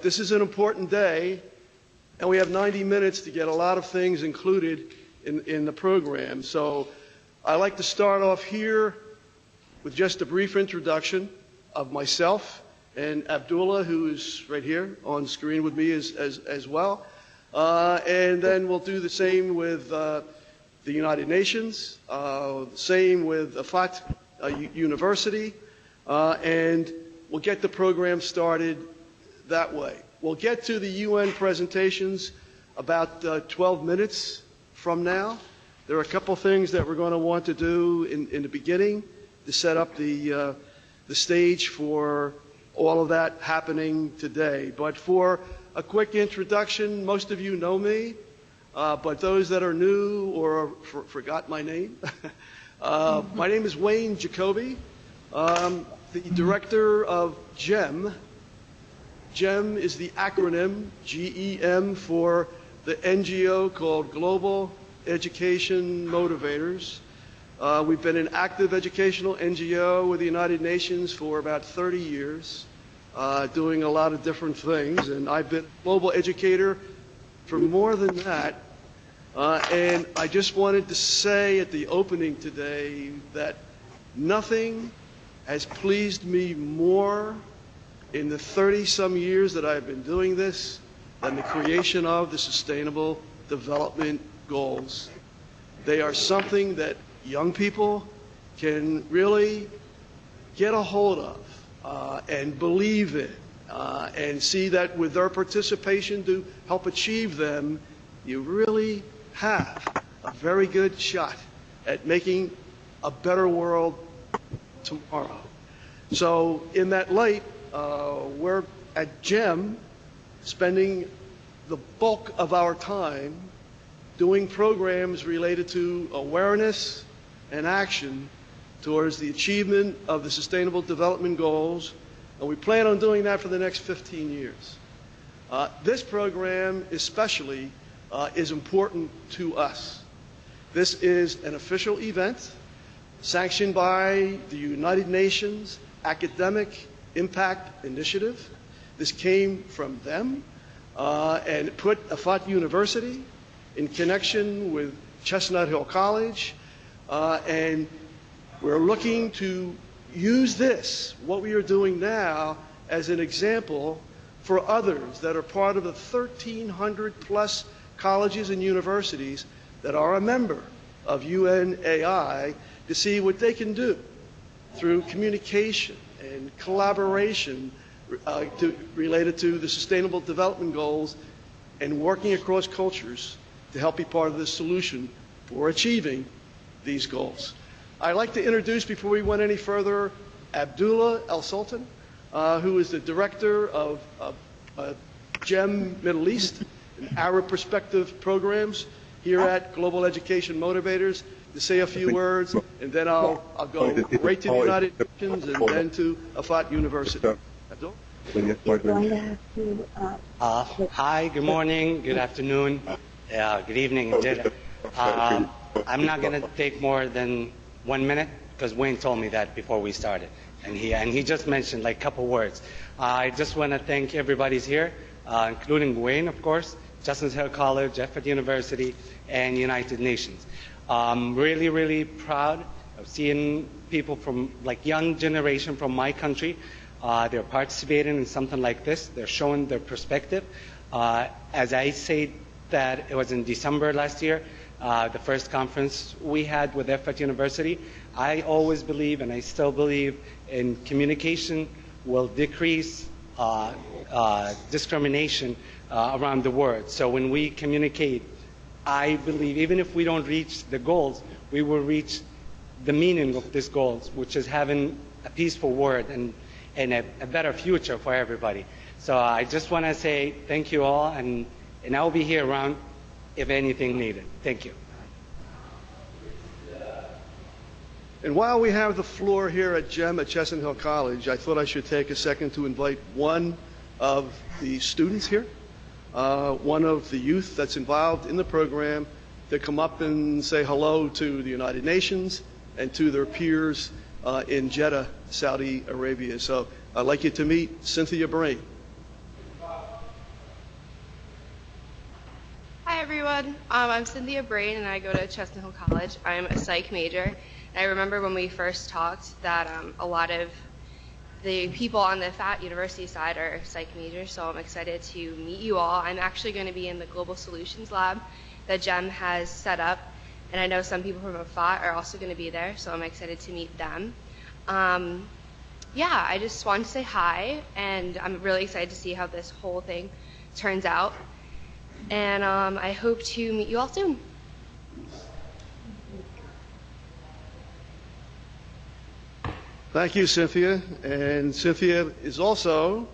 This is an important day, and we have 90 minutes to get a lot of things included in the program. So I'd like to start off here with just a brief introduction of myself and Abdullah, who is right here on screen with me as well. And then we'll do the same with the United Nations, same with Afat University, and we'll get the program started that way. We'll get to the UN presentations about 12 minutes from now. There are a couple things that we're going to want to do in the beginning to set up the stage for all of that happening today. But for a quick introduction, most of you know me, but those that are new or forgot my name, my name is Wayne Jacoby. I'm the director of GEM. GEM is the acronym, GEM, for the NGO called Global Education Motivators. We've been an active educational NGO with the United Nations for about 30 years, doing a lot of different things, and I've been a global educator for more than that. And I just wanted to say at the opening today that nothing has pleased me more in the 30-some years that I've been doing this than the creation of the Sustainable Development Goals. They are something that young people can really get a hold of and believe in and see that with their participation to help achieve them, you really have a very good shot at making a better world tomorrow. So in that light, we're at GEM spending the bulk of our time doing programs related to awareness and action towards the achievement of the Sustainable Development Goals, and we plan on doing that for the next 15 years. This program especially is important to us. This is an official event sanctioned by the United Nations Academic Impact Initiative. This came from them, and it put Afat University in connection with Chestnut Hill College, and we're looking to use this, what we are doing now, as an example for others that are part of the 1,300 plus colleges and universities that are a member of UNAI to see what they can do through communication and collaboration related to the Sustainable Development Goals and working across cultures to help be part of the solution for achieving these goals. I'd like to introduce, before we went any further, Abdullah El Sultan, who is the director of GEM Middle East and Arab Perspective programs here at Global Education Motivators, to say a few words, and then I'll go right to the United Nations and then to Afat University. Abdul? Hi, good morning, good afternoon, good evening. I'm not going to take more than 1 minute because Wayne told me that before we started, and he just mentioned like a couple words. I just want to thank everybody's here, including Wayne, of course, Chestnut Hill College, Afat University, and United Nations. Really, really proud of seeing people from like young generation from my country. They're participating in something like this. They're showing their perspective. As I said that it was in December last year, the first conference we had with Afat University, I always believe, and I still believe, in communication will decrease discrimination around the world. So when we communicate, I believe even if we don't reach the goals, we will reach the meaning of these goals, which is having a peaceful world and a better future for everybody. So I just want to say thank you all, and I'll be here around if anything needed. Thank you. And while we have the floor here at GEM at Chestnut Hill College, I thought I should take a second to invite one of the students here, one of the youth that's involved in the program, to come up and say hello to the United Nations and to their peers in Jeddah, Saudi Arabia. So I'd like you to meet Cynthia Brain. everyone. I'm Cynthia Brain, and I go to Chestnut Hill College. I'm a psych major. And I remember when we first talked that a lot of the people on the FAT University side are psych majors, so I'm excited to meet you all. I'm actually going to be in the Global Solutions Lab that GEM has set up, and I know some people from FAT are also going to be there, so I'm excited to meet them. Yeah, I just wanted to say hi, and I'm really excited to see how this whole thing turns out. And I hope to meet you all soon. Thank you, Cynthia. And Cynthia is also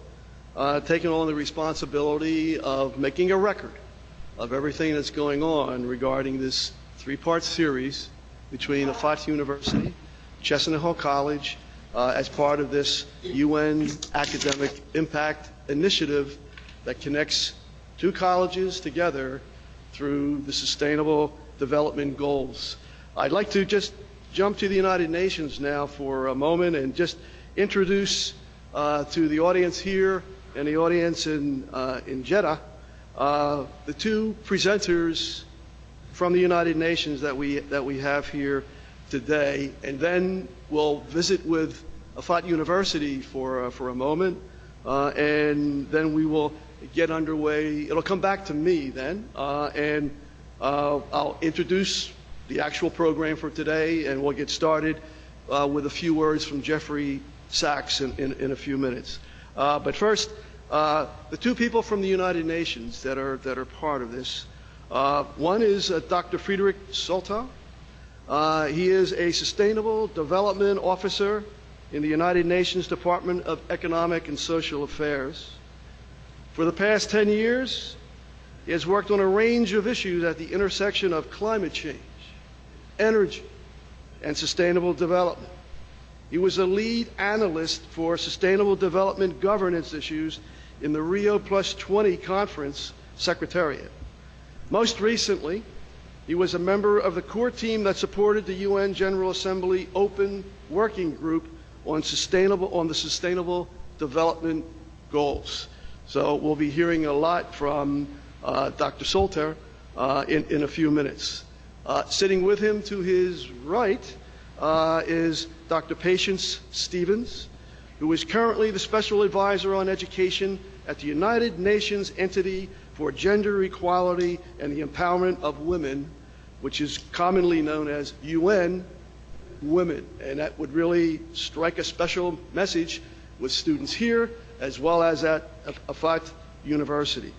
taking on the responsibility of making a record of everything that's going on regarding this three-part series between Afat University, Chestnut Hill College, as part of this UN Academic Impact Initiative that connects two colleges together through the Sustainable Development Goals. I'd like to just jump to the United Nations now for a moment and just introduce to the audience here and the audience in Jeddah the two presenters from the United Nations that we have here today, and then we'll visit with Afat University for a moment, and then we will get underway. It'll come back to me then, and I'll introduce the actual program for today, and we'll get started with a few words from Jeffrey Sachs in a few minutes. But first, the two people from the United Nations that are part of this. One is Dr. Friedrich Soltau. He is a Sustainable Development Officer in the United Nations Department of Economic and Social Affairs. For the past 10 years, he has worked on a range of issues at the intersection of climate change, energy, and sustainable development. He was a lead analyst for sustainable development governance issues in the Rio Plus 20 conference secretariat. Most recently, he was a member of the core team that supported the UN General Assembly Open Working Group on the Sustainable Development Goals. So we'll be hearing a lot from Dr. Soltau in a few minutes. Sitting with him to his right is Dr. Patience Stevens, who is currently the Special Advisor on Education at the United Nations Entity for Gender Equality and the Empowerment of Women, which is commonly known as UN Women. And that would really strike a special message with students here as well as at Afat University.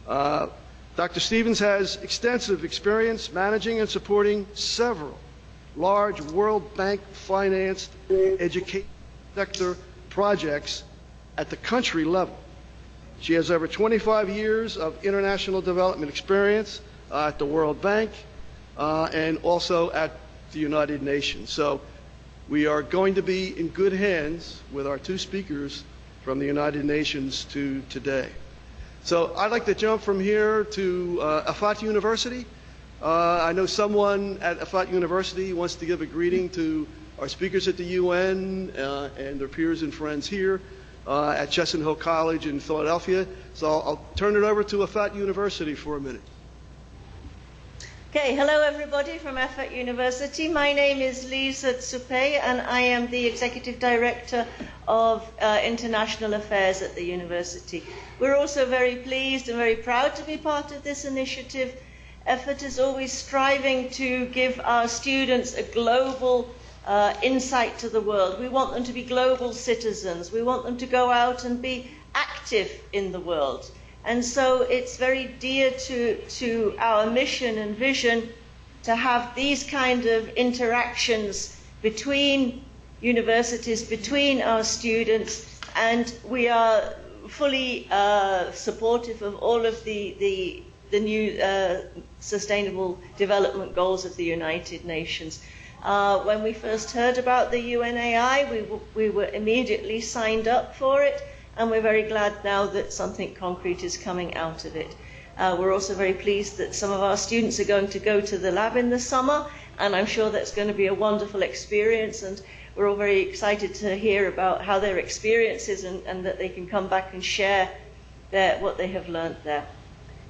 Dr. Stevens has extensive experience managing and supporting several large World Bank financed education sector projects at the country level. She has over 25 years of international development experience at the World Bank and also at the United Nations. So we are going to be in good hands with our two speakers from the United Nations today. So I'd like to jump from here to Afat University. I know someone at Afat University wants to give a greeting to our speakers at the UN and their peers and friends here at Chestnut Hill College in Philadelphia. So I'll turn it over to Afat University for a minute. Okay, hello everybody from Afat University. My name is Lisa Tsupe and I am the Executive Director of International Affairs at the university. We're also very pleased and very proud to be part of this initiative. Afat is always striving to give our students a global insight to the world. We want them to be global citizens. We want them to go out and be active in the world. And so it's very dear to our mission and vision to have these kind of interactions between universities, between our students, and we are fully supportive of all of the new Sustainable Development Goals of the United Nations. When we first heard about the UNAI, we were immediately signed up for it, and we're very glad now that something concrete is coming out of it. We're also very pleased that some of our students are going to go to the lab in the summer, and I'm sure that's going to be a wonderful experience, and we're all very excited to hear about how their experience is and that they can come back and share what they have learned there.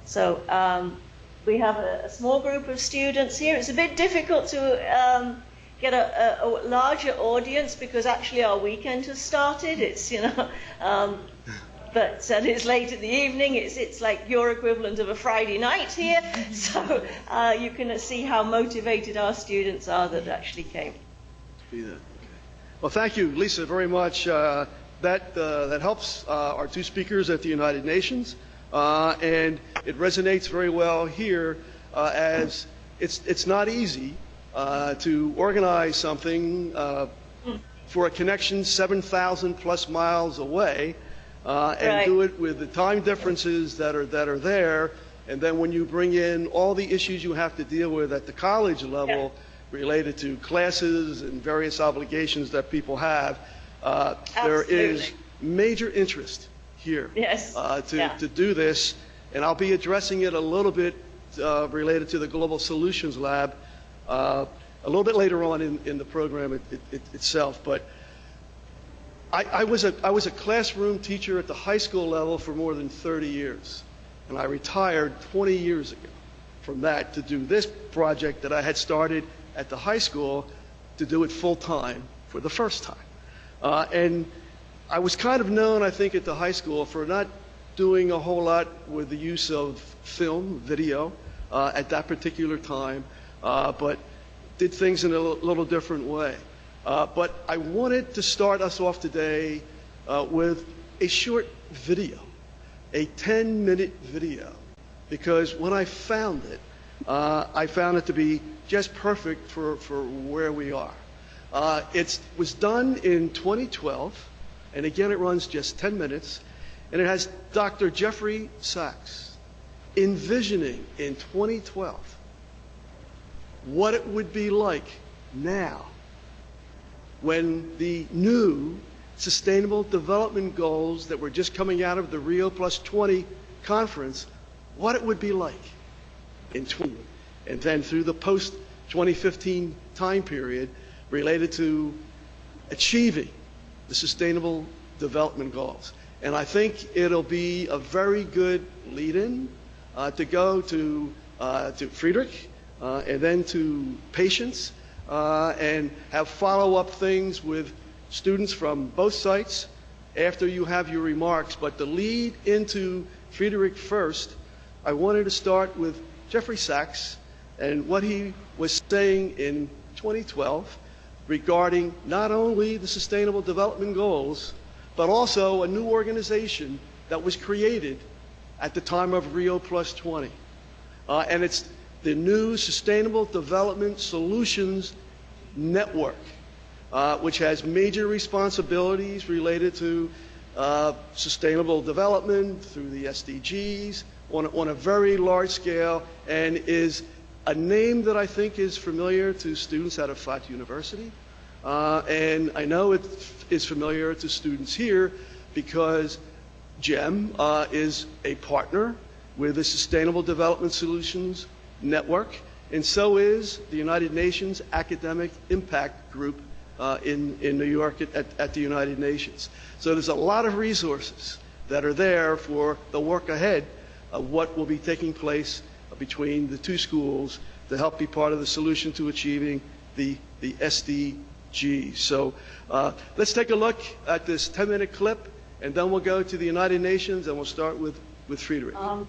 So We have a small group of students here. It's a bit difficult to get a larger audience because actually our weekend has started. It's, but it's late in the evening. It's like your equivalent of a Friday night here. So you can see how motivated our students are that actually came. Okay. Well, thank you, Lisa, very much. That helps our two speakers at the United Nations, and it resonates very well here as it's not easy to organize something for a connection 7,000 plus miles away and do it with the time differences that are there, and then when you bring in all the issues you have to deal with at the college level related to classes and various obligations that people have, there is major interest here to do this, and I'll be addressing it a little bit related to the Global Solutions Lab a little bit later on in the program itself. But I was a classroom teacher at the high school level for more than 30 years, and I retired 20 years ago from that to do this project that I had started at the high school, to do it full time for the first time. And I was kind of known, I think, at the high school for not doing a whole lot with the use of film, video, at that particular time, but did things in a little different way. But I wanted to start us off today with a short video, a 10-minute video, because when I found it to be just perfect for where we are. It was done in 2012, and again it runs just 10 minutes, and it has Dr. Jeffrey Sachs envisioning in 2012 what it would be like now when the new Sustainable Development Goals that were just coming out of the Rio Plus 20 conference, what it would be like in 20, and then through the post-2015 time period related to achieving the Sustainable Development Goals. And I think it'll be a very good lead-in to go to Friedrich and then to patients and have follow-up things with students from both sites after you have your remarks. But to lead into Friedrich first, I wanted to start with Jeffrey Sachs and what he was saying in 2012 regarding not only the Sustainable Development Goals, but also a new organization that was created at the time of Rio Plus 20. And it's the new Sustainable Development Solutions Network, which has major responsibilities related to sustainable development through the SDGs on a very large scale, and is a name that I think is familiar to students out of Flat University. And I know it is familiar to students here because GEM is a partner with the Sustainable Development Solutions Network, and so is the United Nations Academic Impact Group in New York at the United Nations. So there's a lot of resources that are there for the work ahead of what will be taking place between the two schools to help be part of the solution to achieving the SDGs. So let's take a look at this 10-minute clip, and then we'll go to the United Nations, and we'll start with Friedrich. No.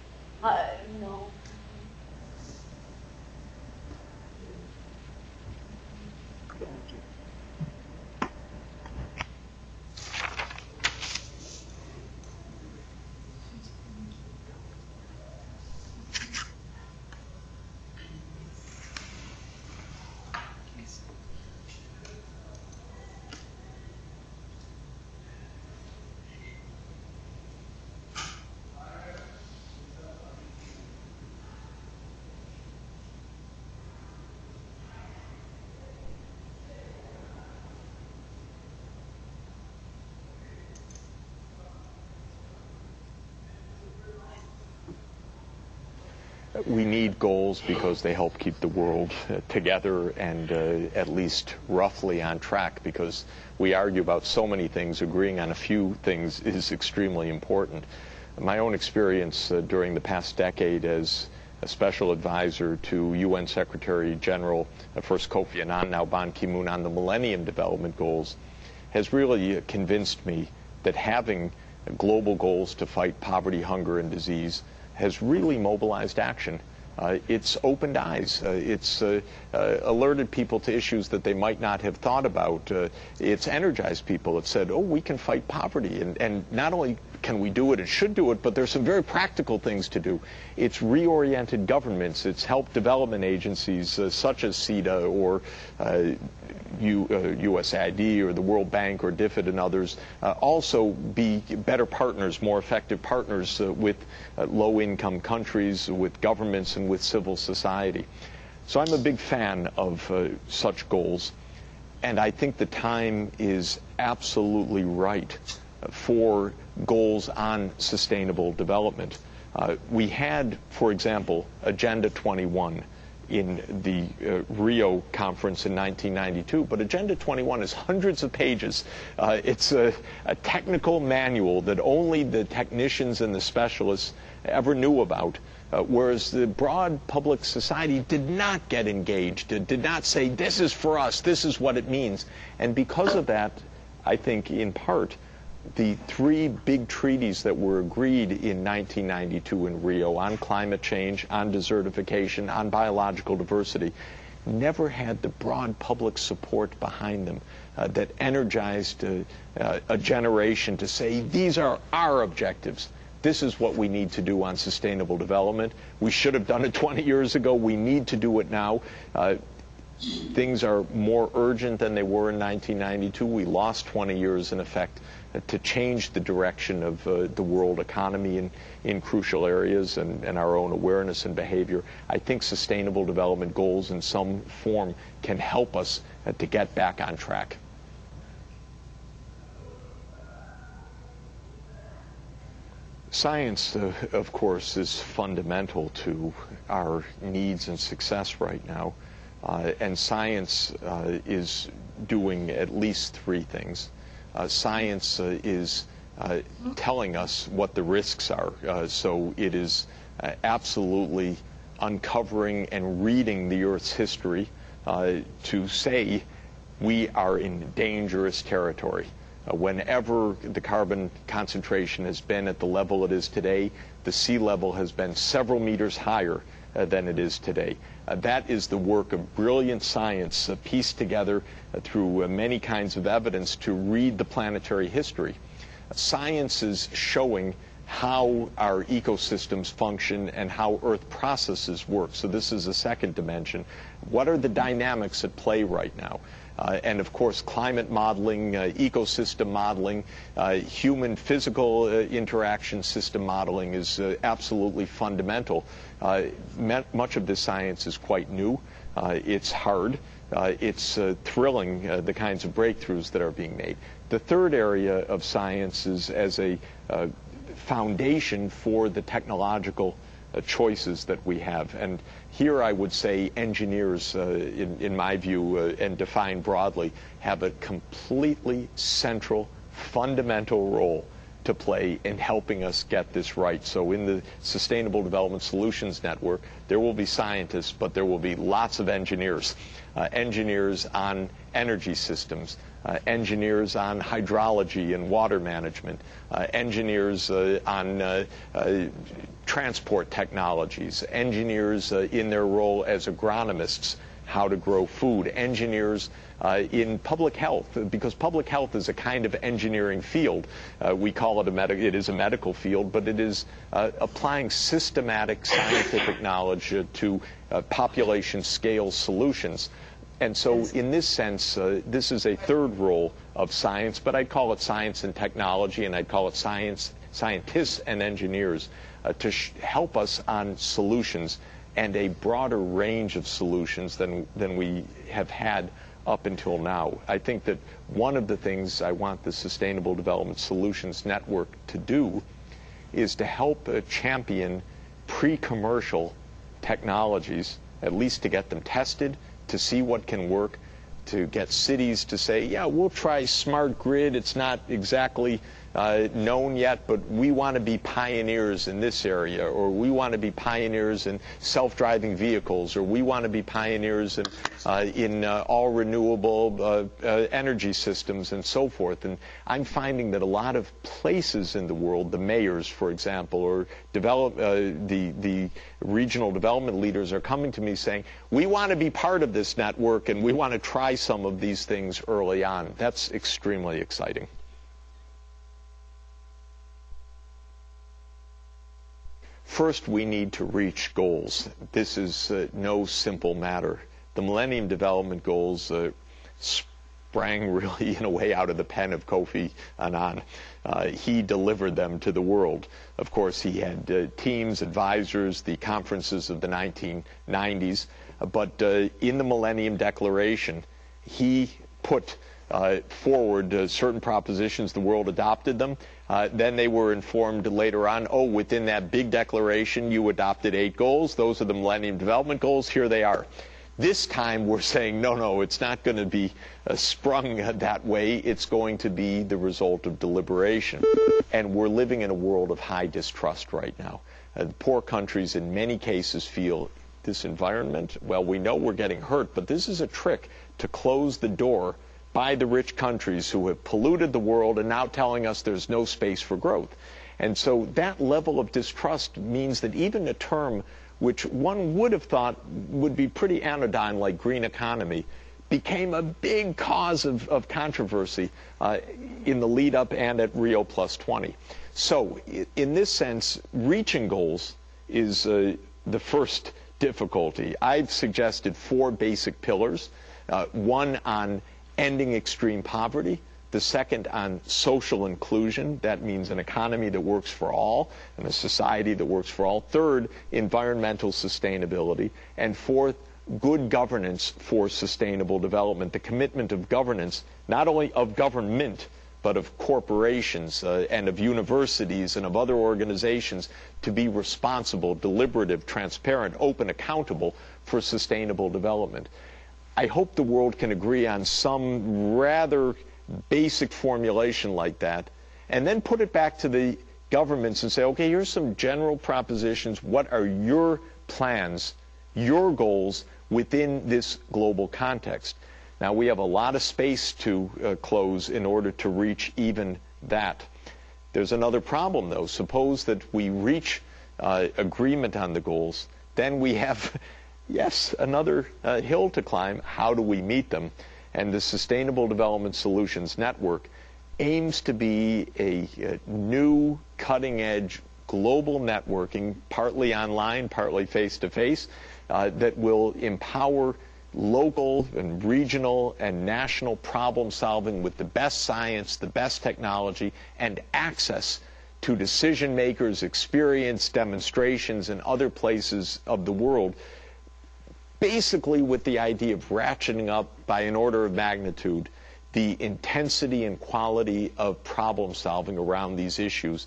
We need goals because they help keep the world together and at least roughly on track, because we argue about so many things. Agreeing on a few things is extremely important. My own experience during the past decade as a special advisor to UN Secretary General, first Kofi Annan, now Ban Ki-moon, on the Millennium Development Goals, has really convinced me that having global goals to fight poverty, hunger, and disease has really mobilized action. It's opened eyes. It's alerted people to issues that they might not have thought about. It's energized people. It said, oh, we can fight poverty. And not only can we do it and should do it, but there's some very practical things to do. It's reoriented governments. It's helped development agencies such as CEDA or USAID or the World Bank or DFID and others also be better partners, more effective partners with low-income countries, with governments, and with civil society. So I'm a big fan of such goals, and I think the time is absolutely right for goals on sustainable development. We had, for example, Agenda 21 in the Rio conference in 1992, but Agenda 21 is hundreds of pages. It's a technical manual that only the technicians and the specialists ever knew about, whereas the broad public society did not get engaged, did not say, this is for us, this is what it means. And because of that, I think in part, the three big treaties that were agreed in 1992 in Rio on climate change, on desertification, on biological diversity, never had the broad public support behind them that energized a generation to say, these are our objectives. This is what we need to do on sustainable development. We should have done it 20 years ago. We need to do it now. Things are more urgent than they were in 1992. We lost 20 years, in effect, to change the direction of the world economy in crucial areas and our own awareness and behavior. I think sustainable development goals in some form can help us to get back on track. Science, of course, is fundamental to our needs and success right now. And science is doing at least three things. Science is telling us what the risks are. So it is absolutely uncovering and reading the Earth's history to say we are in dangerous territory. Whenever the carbon concentration has been at the level it is today, the sea level has been several meters higher than it is today. That is the work of brilliant science pieced together through many kinds of evidence to read the planetary history. Science is showing how our ecosystems function and how Earth processes work. So this is a second dimension. What are the dynamics at play right now? And of course, climate modeling, ecosystem modeling, human physical interaction system modeling is absolutely fundamental. Much of this science is quite new. It's hard. It's thrilling, the kinds of breakthroughs that are being made. The third area of science is as a foundation for the technological choices that we have. And here I would say engineers, in my view, and defined broadly, have a completely central, fundamental role to play in helping us get this right. So in the Sustainable Development Solutions Network, there will be scientists, but there will be lots of engineers. Engineers on energy systems, engineers on hydrology and water management, engineers on transport technologies, engineers in their role as agronomists, how to grow food, engineers in public health, because public health is a kind of engineering field. We call it it is a medical field, but it is applying systematic scientific knowledge to population scale solutions. And so in this sense, this is a third role of science, but I'd call it science and technology, and I'd call it scientists and engineers to help us on solutions and a broader range of solutions than we have had up until now. I think that one of the things I want the Sustainable Development Solutions Network to do is to help champion pre-commercial technologies, at least to get them tested, to see what can work, to get cities to say, yeah, we'll try smart grid. It's not exactly known yet, but we want to be pioneers in this area, or we want to be pioneers in self-driving vehicles, or we want to be pioneers in all renewable energy systems and so forth. And I'm finding that a lot of places in the world, the mayors, for example, or the regional development leaders are coming to me saying, we want to be part of this network and we want to try some of these things early on. That's extremely exciting. First, we need to reach goals. This is no simple matter. The Millennium Development Goals sprang really in a way out of the pen of Kofi Annan. He delivered them to the world. Of course, he had teams, advisors, the conferences of the 1990s, but in the Millennium Declaration, he put forward certain propositions. The world adopted them. Then they were informed later on, oh, within that big declaration, you adopted 8 goals. Those are the Millennium Development Goals. Here they are. This time we're saying, no, it's not going to be sprung that way. It's going to be the result of deliberation. And we're living in a world of high distrust right now. Poor countries in many cases feel this environment, well, we know we're getting hurt, but this is a trick to close the door by the rich countries who have polluted the world and now telling us there's no space for growth. And so that level of distrust means that even a term which one would have thought would be pretty anodyne, like green economy, became a big cause of controversy in the lead up and at Rio Plus 20. So in this sense, reaching goals is the first difficulty. I've suggested 4 basic pillars, one on ending extreme poverty, the second on social inclusion. That means an economy that works for all and a society that works for all. Third, environmental sustainability. And fourth, good governance for sustainable development. The commitment of governance, not only of government, but of corporations and of universities and of other organizations to be responsible, deliberative, transparent, open, accountable for sustainable development. I hope the world can agree on some rather basic formulation like that, and then put it back to the governments and say, okay, here's some general propositions. What are your plans, your goals within this global context? Now, we have a lot of space to close in order to reach even that. There's another problem, though. Suppose that we reach agreement on the goals, then we have yes, another hill to climb. How do we meet them? And the Sustainable Development Solutions Network aims to be a new, cutting-edge global networking, partly online, partly face-to-face, that will empower local and regional and national problem solving with the best science, the best technology, and access to decision makers, experience, demonstrations, and other places of the world, basically with the idea of ratcheting up by an order of magnitude the intensity and quality of problem solving around these issues.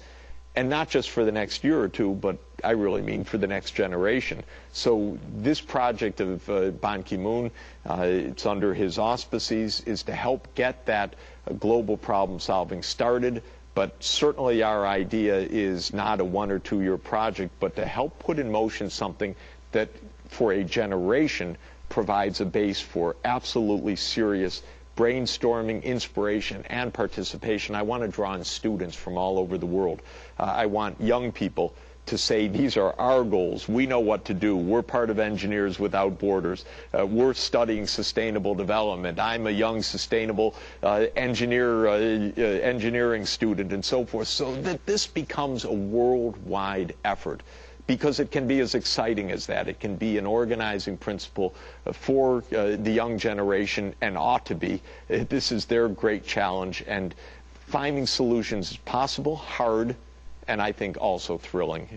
And not just for the next year or two, but I really mean for the next generation. So this project of Ban Ki-moon, it's under his auspices, is to help get that global problem solving started. But certainly our idea is not a 1 or 2 year project, but to help put in motion something that for a generation provides a base for absolutely serious brainstorming, inspiration, and participation. I want to draw in students from all over the world. I want young people to say, these are our goals. We know what to do. We're part of Engineers Without Borders. We're studying sustainable development. I'm a young sustainable engineering student and so forth, so that this becomes a worldwide effort. Because it can be as exciting as that. It can be an organizing principle for the young generation, and ought to be. This is their great challenge, and finding solutions is possible, hard, and I think also thrilling.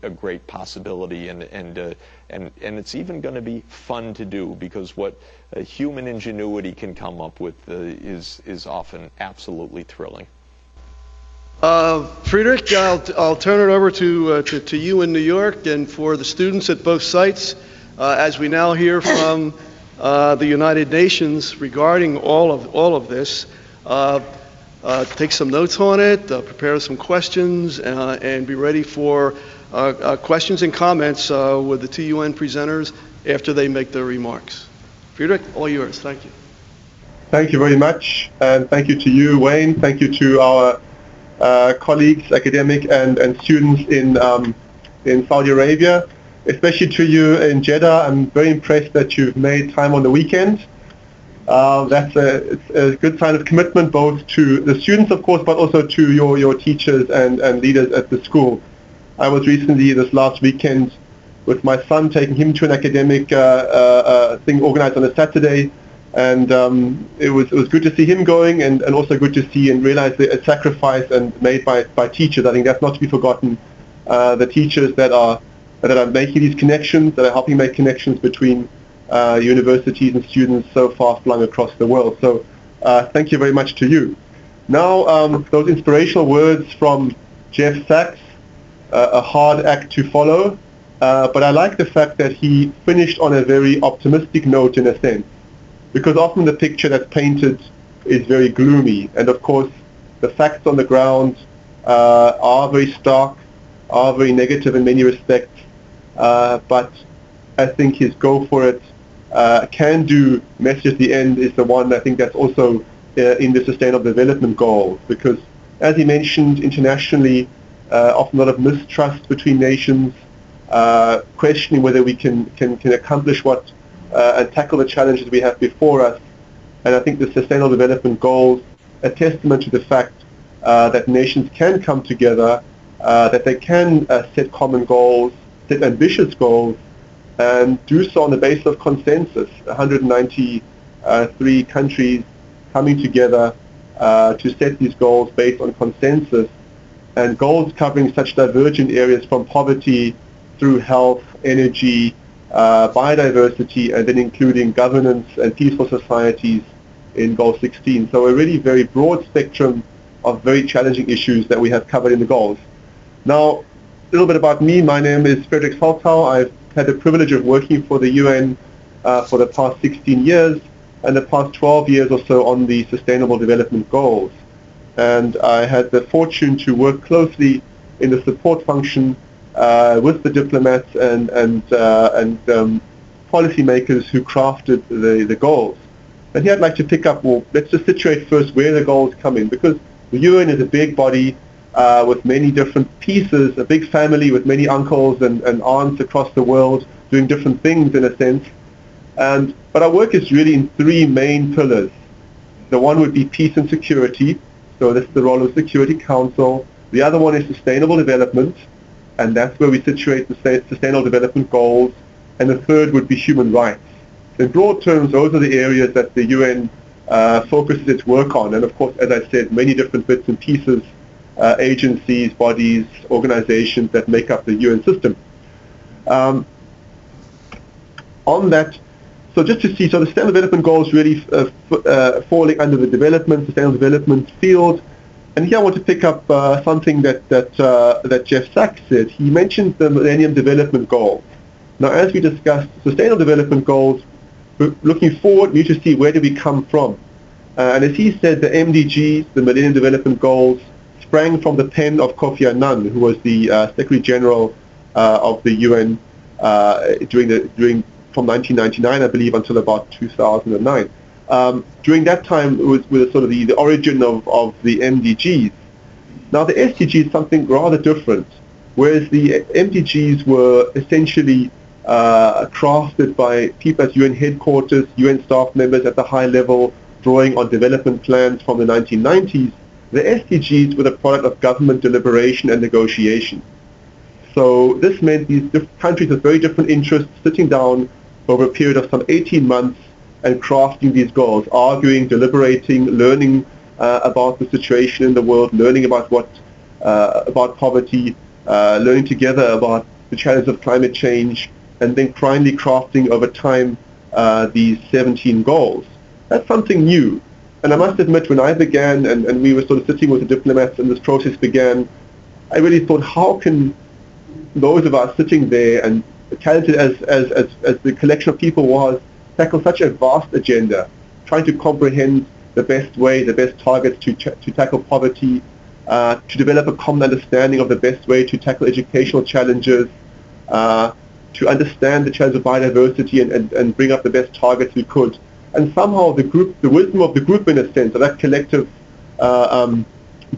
A great possibility, and it's even going to be fun to do, because what human ingenuity can come up with is often absolutely thrilling. Friedrich, I'll turn it over to you in New York, and for the students at both sites, as we now hear from the United Nations regarding all of this. take some notes on it, prepare some questions, and be ready for questions and comments with the two UN presenters after they make their remarks. Friedrich, all yours. Thank you. Thank you very much, and thank you to you, Wayne. Thank you to our colleagues, academic and students in Saudi Arabia, especially to you in Jeddah. I'm very impressed that you've made time on the weekend. That's a good sign of commitment both to the students, of course, but also to your teachers and leaders at the school. I was recently, this last weekend, with my son, taking him to an academic thing organized on a Saturday. And it was good to see him going, and also good to see and realize the sacrifice and made by teachers. I think that's not to be forgotten. The teachers that are making these connections, that are helping make connections between universities and students so far flung across the world. So thank you very much to you. Now, those inspirational words from Jeff Sachs, a hard act to follow, but I like the fact that he finished on a very optimistic note in a sense. Because often the picture that's painted is very gloomy, and of course the facts on the ground are very stark, are very negative in many respects, but I think his go for it, can do message at the end is the one I think that's also in the Sustainable Development Goals, because as he mentioned, internationally often a lot of mistrust between nations, questioning whether we can accomplish what and tackle the challenges we have before us. And I think the Sustainable Development Goals are a testament to the fact that nations can come together, that they can set common goals, set ambitious goals, and do so on the basis of consensus. 193 countries coming together to set these goals based on consensus, and goals covering such divergent areas from poverty through health, energy, biodiversity, and then including governance and peaceful societies in Goal 16. So a really very broad spectrum of very challenging issues that we have covered in the goals. Now, a little bit about me. My name is Friedrich Soltau. I've had the privilege of working for the UN for the past 16 years and the past 12 years or so on the Sustainable Development Goals. And I had the fortune to work closely in the support function with the diplomats and policymakers who crafted the goals. And here I'd like to pick up, well, let's just situate first where the goals come in, because the UN is a big body with many different pieces, a big family with many uncles and aunts across the world doing different things in a sense. But our work is really in three main pillars. The one would be peace and security, so this is the role of the Security Council. The other one is sustainable development, and that's where we situate the Sustainable Development Goals. And the third would be human rights. In broad terms, those are the areas that the UN focuses its work on. And of course, as I said, many different bits and pieces, agencies, bodies, organizations that make up the UN system. On that, so just to see, so the Sustainable Development Goals really falling under the sustainable development field. And here I want to pick up something that Jeff Sachs said. He mentioned the Millennium Development Goals. Now, as we discussed, Sustainable Development Goals, looking forward, we need to see where do we come from. And as he said, the MDGs, the Millennium Development Goals, sprang from the pen of Kofi Annan, who was the Secretary General of the UN from 1999, I believe, until about 2009. During that time, it was sort of the origin of the MDGs. Now, the SDGs is something rather different, whereas the MDGs were essentially crafted by people at UN headquarters, UN staff members at the high level, drawing on development plans from the 1990s. The SDGs were the product of government deliberation and negotiation. So this meant these countries with very different interests sitting down over a period of some 18 months and crafting these goals, arguing, deliberating, learning about the situation in the world, learning about about poverty, learning together about the challenge of climate change, and then finally crafting over time these 17 goals. That's something new. And I must admit, when I began and we were sort of sitting with the diplomats and this process began, I really thought, how can those of us sitting there, and talented as the collection of people was, tackle such a vast agenda, trying to comprehend the best way, the best targets to tackle poverty, to develop a common understanding of the best way to tackle educational challenges, to understand the challenge of biodiversity and bring up the best targets we could. And somehow the wisdom of the group, in a sense, of that collective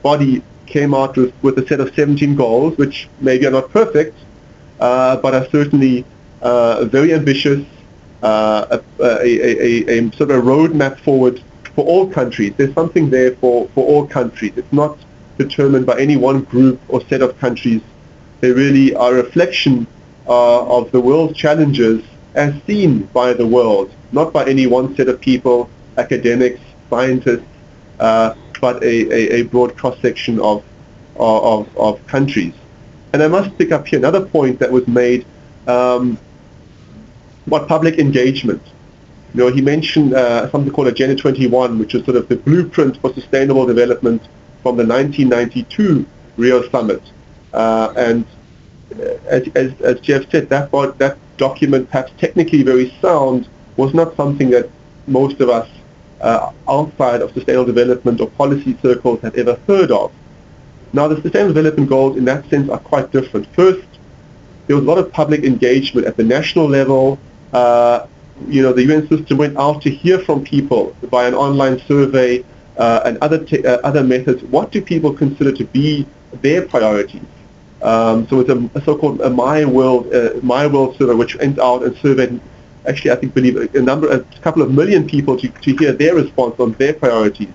body, came out with a set of 17 goals, which maybe are not perfect, but are certainly very ambitious, a sort of a roadmap forward for all countries. There's something there for all countries. It's not determined by any one group or set of countries. They really are a reflection of the world's challenges as seen by the world, not by any one set of people, academics, scientists, but a broad cross-section of countries. And I must pick up here another point that was made about public engagement. You know, he mentioned something called Agenda 21, which is sort of the blueprint for sustainable development from the 1992 Rio Summit. And as Jeff said, that document, perhaps technically very sound, was not something that most of us outside of sustainable development or policy circles have ever heard of. Now, the Sustainable Development Goals in that sense are quite different. First, there was a lot of public engagement at the national level. You know, the UN system went out to hear from people by an online survey and other methods. What do people consider to be their priorities? So it's a so-called My World survey, which went out and surveyed, actually, I believe a couple of million people to hear their response on their priorities.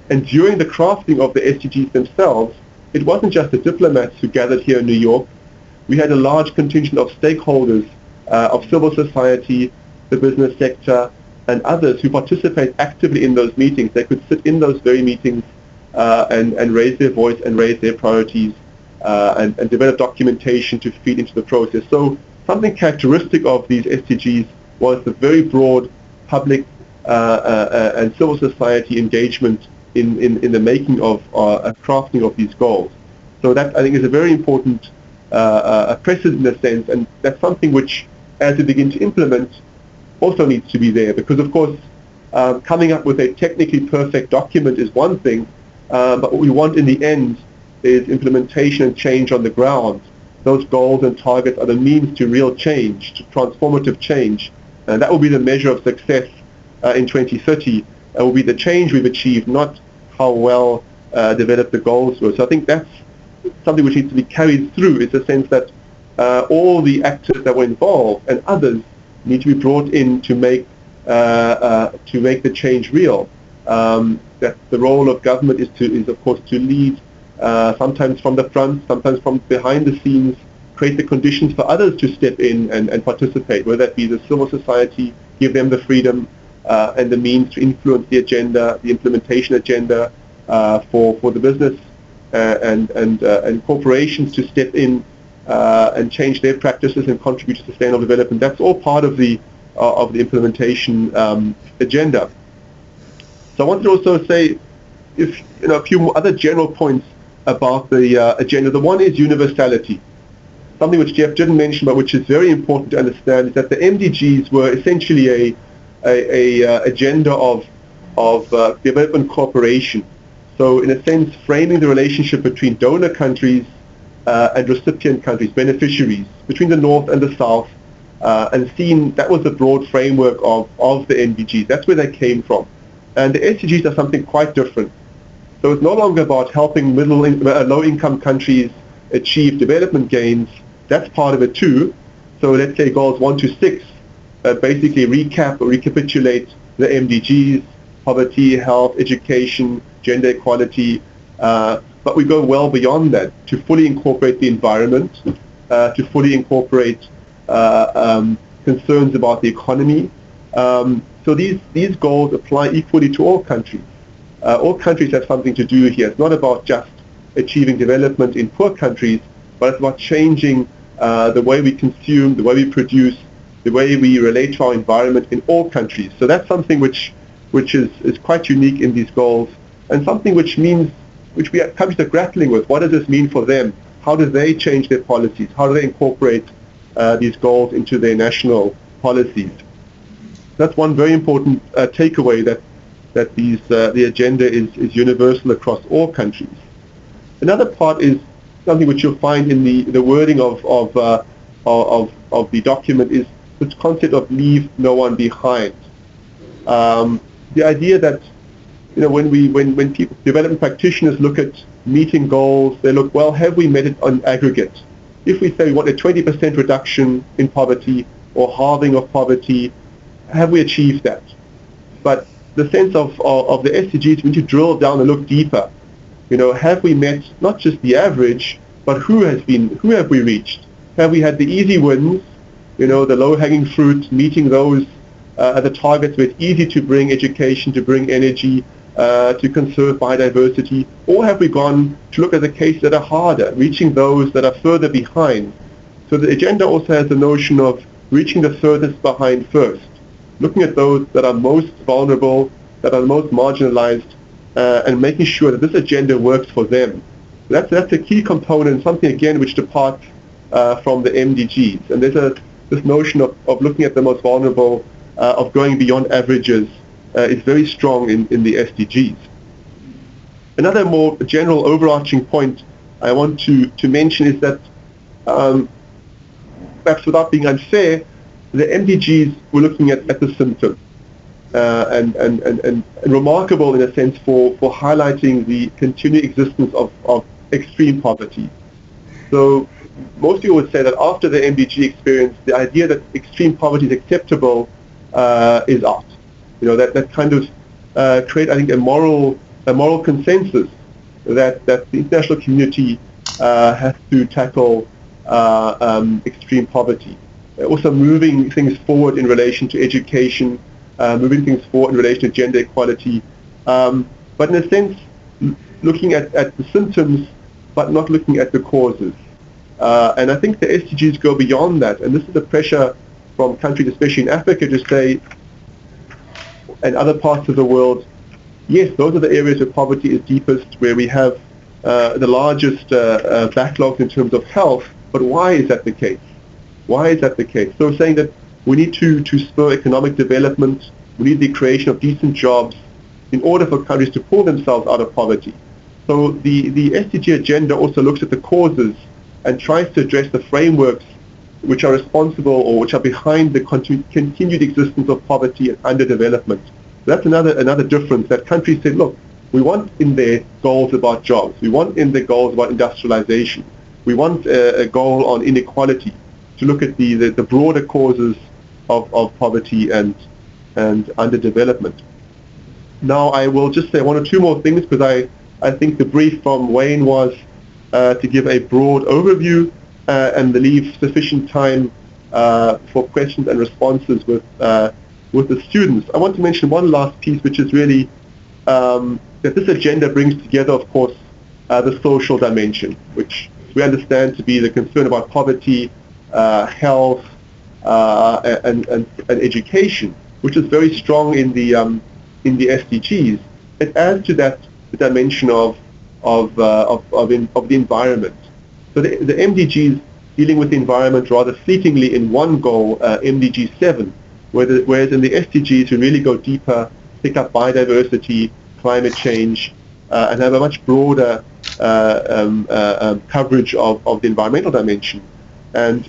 And during the crafting of the SDGs themselves, it wasn't just the diplomats who gathered here in New York. We had a large contingent of stakeholders, of civil society, the business sector, and others who participate actively in those meetings. They could sit in those very meetings and raise their voice and raise their priorities and develop documentation to feed into the process. So something characteristic of these SDGs was the very broad public and civil society engagement in the making of crafting of these goals. So that, I think, is a very important precedent in a sense, and that's something which, as we begin to implement, also needs to be there, because of course coming up with a technically perfect document is one thing, but what we want in the end is implementation and change on the ground. Those goals and targets are the means to real change, to transformative change, and that will be the measure of success in 2030. It will be the change we've achieved, not how well developed the goals were. So I think that's something which needs to be carried through. It's a sense that all the actors that were involved and others need to be brought in to make the change real. That the role of government is of course to lead, sometimes from the front, sometimes from behind the scenes, create the conditions for others to step in and participate, whether that be the civil society, give them the freedom and the means to influence the agenda, the implementation agenda for the business and corporations to step in and change their practices and contribute to sustainable development. That's all part of the implementation agenda. So I wanted to also say a few other general points about the agenda. The one is universality. Something which Jeff didn't mention, but which is very important to understand, is that the MDGs were essentially a agenda of development cooperation. So in a sense, framing the relationship between donor countries and recipient countries, beneficiaries, between the North and the South, and seeing that was the broad framework of the MDGs. That's where they came from. And the SDGs are something quite different. So it's no longer about helping low-income countries achieve development gains. That's part of it too. So let's say goals 1 to 6 basically recapitulate the MDGs, poverty, health, education, gender equality, but we go well beyond that to fully incorporate the environment, to fully incorporate concerns about the economy. So these goals apply equally to all countries. All countries have something to do here. It's not about just achieving development in poor countries, but it's about changing the way we consume, the way we produce, the way we relate to our environment in all countries. So that's something which is quite unique in these goals, and something which countries are grappling with. What does this mean for them? How do they change their policies? How do they incorporate these goals into their national policies? That's one very important takeaway, that that the agenda is universal across all countries. Another part is something which you'll find in the wording of the document is this concept of leave no one behind. The idea that when people, development practitioners look at meeting goals, they look, well, have we met it on aggregate? If we say we want a 20% reduction in poverty or halving of poverty, have we achieved that? But the sense of the SDGs, we need to drill down and look deeper. Have we met not just the average, but who have we reached? Have we had the easy wins, the low-hanging fruit, meeting those at the targets where it's easy to bring education, to bring energy, to conserve biodiversity, or have we gone to look at the cases that are harder, reaching those that are further behind? So the agenda also has the notion of reaching the furthest behind first, looking at those that are most vulnerable, that are most marginalized, and making sure that this agenda works for them. That's a key component, something again which departs from the MDGs. And there's this notion of looking at the most vulnerable, of going beyond averages, is very strong in the SDGs. Another more general overarching point I want to mention is that, perhaps without being unfair, the MDGs were looking at the symptoms, and remarkable in a sense for highlighting the continued existence of extreme poverty. So most people would say that after the MDG experience, the idea that extreme poverty is acceptable is out. That kind of create, I think, a moral consensus that the international community has to tackle extreme poverty. Also moving things forward in relation to education, moving things forward in relation to gender equality, but in a sense looking at the symptoms but not looking at the causes. And I think the SDGs go beyond that, and this is the pressure from countries, especially in Africa, to say, and other parts of the world, yes, those are the areas where poverty is deepest, where we have the largest backlogs in terms of health, but why is that the case? Why is that the case? So saying that we need to spur economic development, we need the creation of decent jobs in order for countries to pull themselves out of poverty. So the SDG agenda also looks at the causes and tries to address the frameworks which are responsible or which are behind the continued existence of poverty and underdevelopment. That's another difference, that countries say, look, we want in their goals about jobs, we want in their goals about industrialization, we want a goal on inequality, to look at the broader causes of poverty and underdevelopment. Now I will just say one or two more things, because I think the brief from Wayne was to give a broad overview and leave sufficient time for questions and responses with the students. I want to mention one last piece, which is really that this agenda brings together, of course, the social dimension, which we understand to be the concern about poverty, health, and education, which is very strong in the SDGs. It adds to that the dimension of the environment. So the MDGs dealing with the environment rather fleetingly in one goal, MDG 7, whereas in the SDGs we really go deeper, pick up biodiversity, climate change, and have a much broader coverage of the environmental dimension. And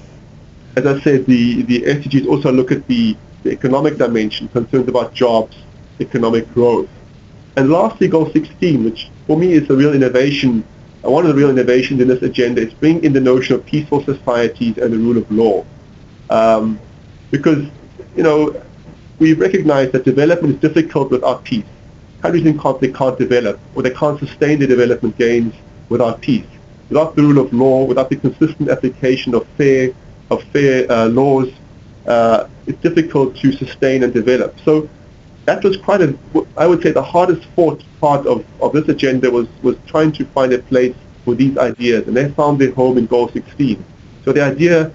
as I said, the SDGs also look at the economic dimension, concerns about jobs, economic growth. And lastly, Goal 16, which for me is a real innovation, one of the real innovations in this agenda, is bringing in the notion of peaceful societies and the rule of law. Because, we recognize that development is difficult without peace. Countries in conflict can't develop, or they can't sustain their development gains without peace. Without the rule of law, without the consistent application of fair laws, it's difficult to sustain and develop. So that was I would say the hardest fought part of this agenda was trying to find a place for these ideas, and they found their home in Goal 16. So the idea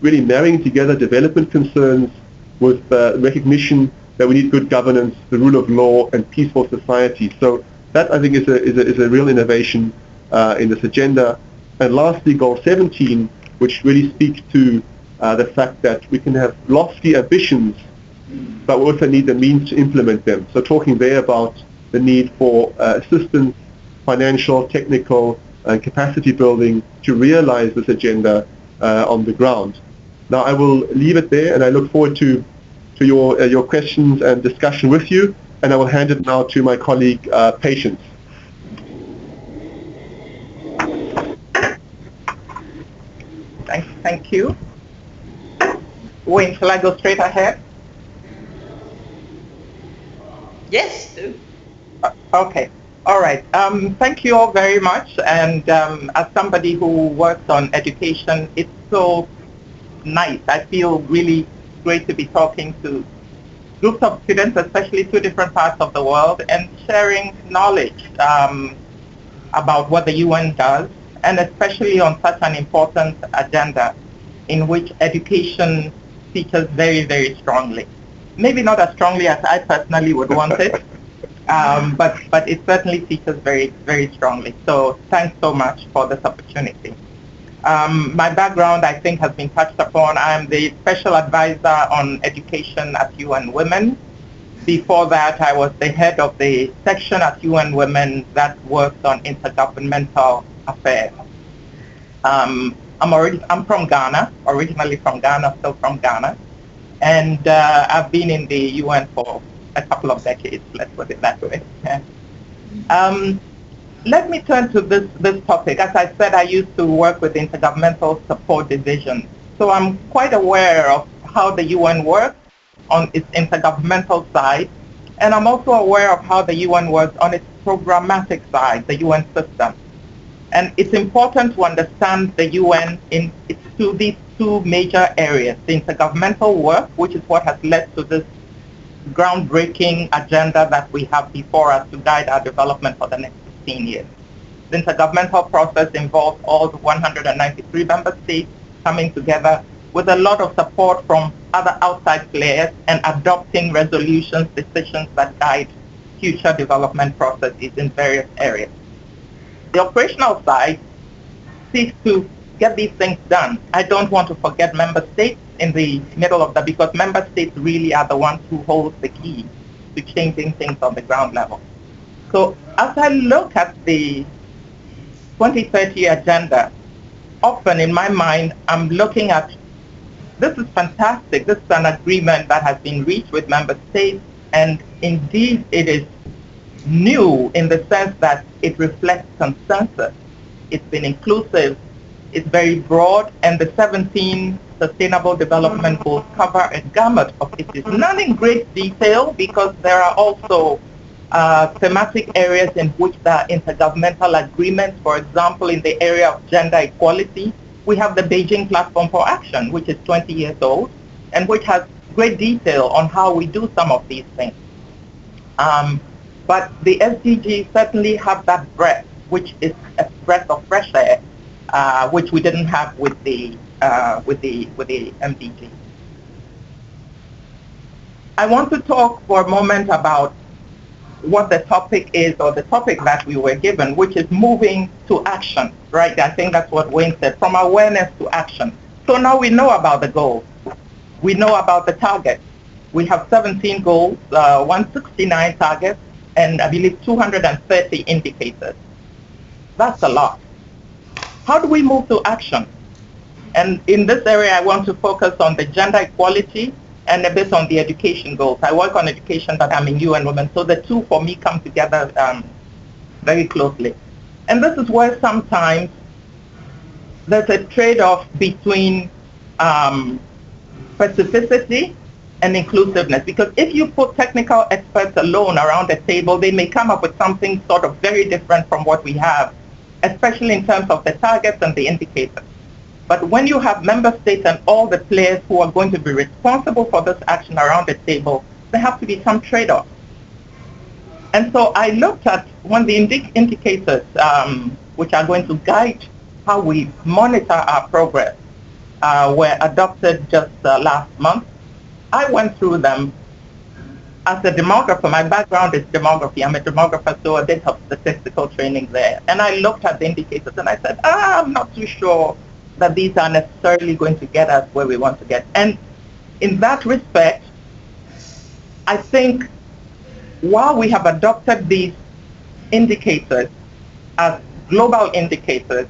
really marrying together development concerns with recognition that we need good governance, the rule of law, and peaceful society. So that, I think, is a real innovation in this agenda. And lastly, Goal 17, which really speaks to the fact that we can have lofty ambitions but we also need the means to implement them. So talking there about the need for assistance, financial, technical, and capacity building to realize this agenda on the ground. Now I will leave it there, and I look forward to your questions and discussion with you, and I will hand it now to my colleague, Patience. Thank you. Wayne, shall I go straight ahead? Yes, do. Okay. All right. Thank you all very much. And as somebody who works on education, it's so nice. I feel really great to be talking to groups of students, especially two different parts of the world, and sharing knowledge about what the UN does, and especially on such an important agenda in which education features very, very strongly. Maybe not as strongly as I personally would want it, but it certainly features very, very strongly. So thanks so much for this opportunity. My background, I think, has been touched upon. I'm the Special Advisor on Education at UN Women. Before that, I was the head of the section at UN Women that works on intergovernmental affairs. I'm from Ghana, originally from Ghana, still from Ghana. And I've been in the UN for a couple of decades, let's put it that way. Let me turn to this topic. As I said, I used to work with Intergovernmental Support Division. So I'm quite aware of how the UN works on its intergovernmental side. And I'm also aware of how the UN works on its programmatic side, the UN system. And it's important to understand the UN in these two major areas, the intergovernmental work, which is what has led to this groundbreaking agenda that we have before us to guide our development for the next 15 years. The intergovernmental process involves all the 193 member states coming together with a lot of support from other outside players and adopting resolutions, decisions that guide future development processes in various areas. The operational side seeks to get these things done. I don't want to forget member states in the middle of that, because member states really are the ones who hold the key to changing things on the ground level. So as I look at the 2030 agenda, often in my mind, I'm looking at, this is fantastic. This is an agreement that has been reached with member states, and indeed it is new in the sense that it reflects consensus. It's been inclusive, it's very broad, and the 17 Sustainable Development Goals cover a gamut of issues. Not in great detail, because there are also thematic areas in which there are intergovernmental agreements. For example, in the area of gender equality, we have the Beijing Platform for Action, which is 20 years old, and which has great detail on how we do some of these things. But the SDGs certainly have that breadth, which is a breath of fresh air, which we didn't have with the MDG. I want to talk for a moment about what the topic is, or the topic that we were given, which is moving to action, right? I think that's what Wayne said, from awareness to action. So now we know about the goals. We know about the targets. We have 17 goals, 169 targets, and I believe 230 indicators. That's a lot. How do we move to action? And in this area, I want to focus on the gender equality and a bit on the education goals. I work on education, but I'm in UN Women, so the two for me come together very closely. And this is where sometimes there's a trade-off between specificity and inclusiveness, because if you put technical experts alone around the table, they may come up with something sort of very different from what we have, especially in terms of the targets and the indicators. But when you have member states and all the players who are going to be responsible for this action around the table, there have to be some trade-off. And so I looked at one of the indicators which are going to guide how we monitor our progress, were adopted just last month. I went through them. As a demographer, my background is demography. I'm a demographer, so a bit of statistical training there. And I looked at the indicators and I said, I'm not too sure that these are necessarily going to get us where we want to get. And in that respect, I think while we have adopted these indicators as global indicators,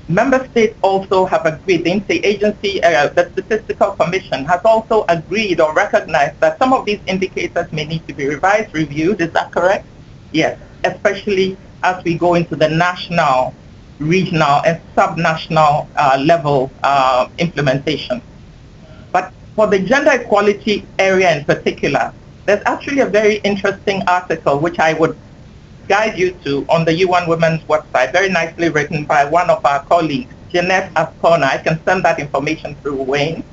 member states also have agreed, the agency, the Statistical Commission has also agreed or recognized that some of these indicators may need to be revised, reviewed. Is that correct? Yes, especially as we go into the national, regional, and subnational level implementation. But for the gender equality area in particular, there's actually a very interesting article which I would guide you to on the UN Women's website, very nicely written by one of our colleagues, Jeanette Aspona. I can send that information through Wayne.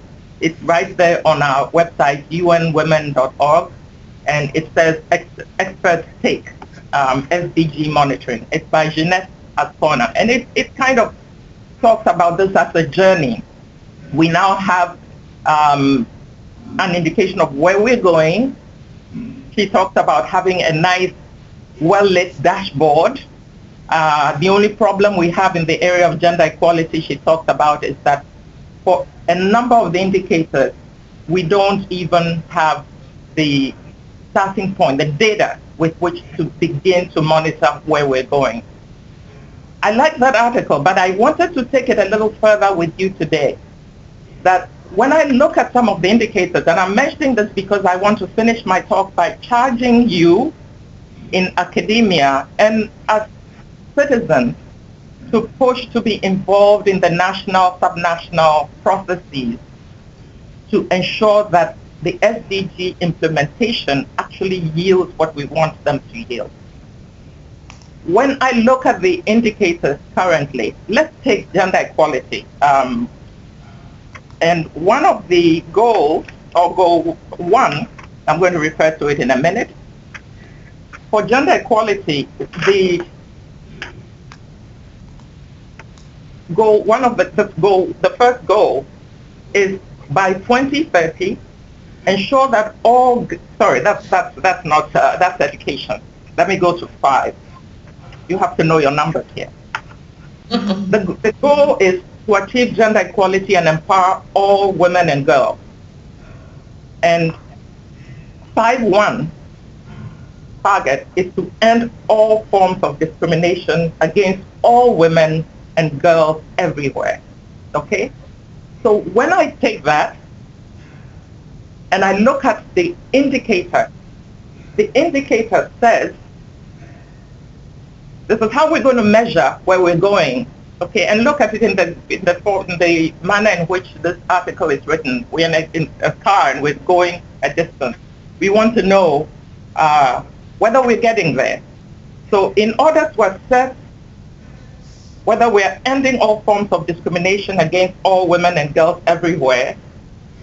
It's right there on our website, unwomen.org, and it says Experts Take SDG Monitoring. It's by Jeanette Aspona, and it kind of talks about this as a journey. We now have an indication of where we're going. She talks about having a nice, well-lit dashboard. The only problem we have in the area of gender equality she talks about is that for a number of the indicators, we don't even have the starting point, the data with which to begin to monitor where we're going. I like that article, but I wanted to take it a little further with you today. That when I look at some of the indicators, and I'm mentioning this because I want to finish my talk by charging you in academia and as citizens to push to be involved in the national, subnational processes to ensure that the SDG implementation actually yields what we want them to yield. When I look at the indicators currently, let's take gender equality. And one of the goals, or goal one, I'm going to refer to it in a minute. For gender equality, the goal, the first goal is by 2030, ensure that all, sorry, that's not, that's education. Let me go to 5. You have to know your numbers here. The goal is to achieve gender equality and empower all women and girls. And 5.1 target is to end all forms of discrimination against all women and girls everywhere. Okay? So when I take that and I look at the indicator says this is how we're going to measure where we're going. Okay, and look at it in the manner in which this article is written. We're in a car and we're going a distance. We want to know whether we're getting there. So in order to assess whether we're ending all forms of discrimination against all women and girls everywhere,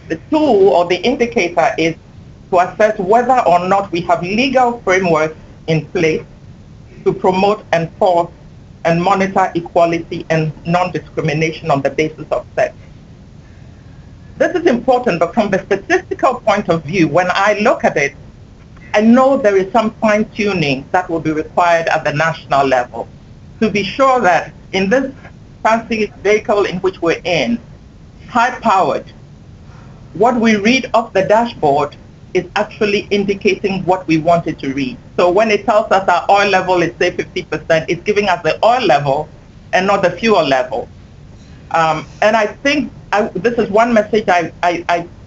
the tool or the indicator is to assess whether or not we have legal frameworks in place to promote, enforce, and monitor equality and non-discrimination on the basis of sex. This is important, but from the statistical point of view, when I look at it, I know there is some fine-tuning that will be required at the national level to be sure that in this fancy vehicle in which we're in, high-powered, what we read off the dashboard is actually indicating what we want it to read. So when it tells us our oil level is say 50%, it's giving us the oil level and not the fuel level. And I think this is one message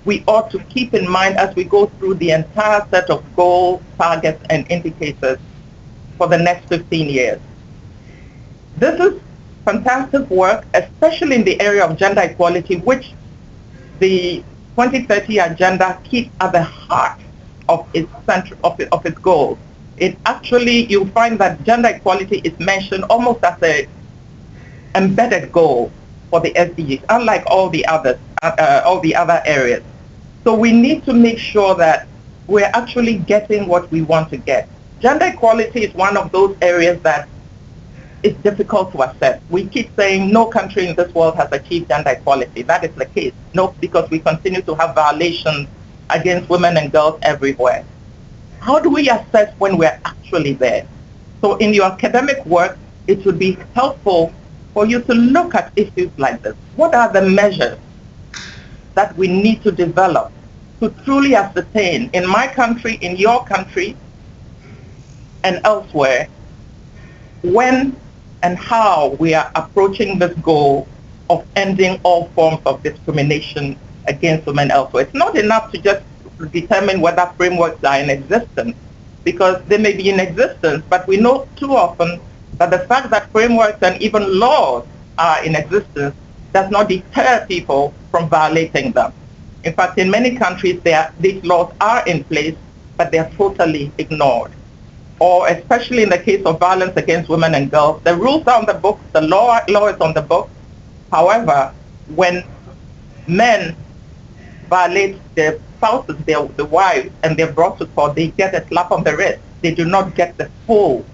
we ought to keep in mind as we go through the entire set of goals, targets, and indicators for the next 15 years. This is fantastic work, especially in the area of gender equality, which the 2030 agenda keeps at the heart of its its goals. It actually, you find that gender equality is mentioned almost as a embedded goal for the SDGs, unlike all the other areas. So we need to make sure that we're actually getting what we want to get. Gender equality is one of those areas that is difficult to assess. We keep saying no country in this world has achieved gender equality. That is the case. No, because we continue to have violations against women and girls everywhere. How do we assess when we're actually there? So in your academic work, it would be helpful for you to look at issues like this. What are the measures that we need to develop to truly ascertain in my country, in your country, and elsewhere, when and how we are approaching this goal of ending all forms of discrimination against women elsewhere. It's not enough to just determine whether frameworks are in existence, because they may be in existence, but we know too often that the fact that frameworks and even laws are in existence does not deter people from violating them. In fact, in many countries, these laws are in place, but they are totally ignored. Or especially in the case of violence against women and girls, the rules are on the books, the law is on the books. However, when men violate their spouses, the wives, and they're brought to court, they get a slap on the wrist. They do not get the full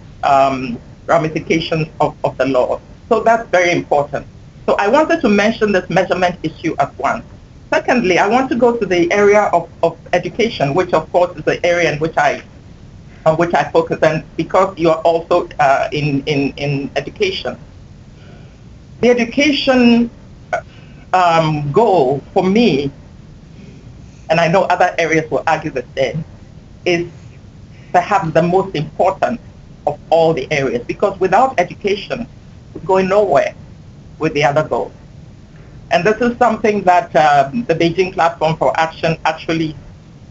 ramifications of the law. So that's very important. So I wanted to mention this measurement issue at once. Secondly, I want to go to the area of education, which of course is the area in which I focus, and because you are also in education. The education goal for me, and I know other areas will argue the same, is perhaps the most important of all the areas, because without education, we're going nowhere with the other goals. And this is something that the Beijing Platform for Action actually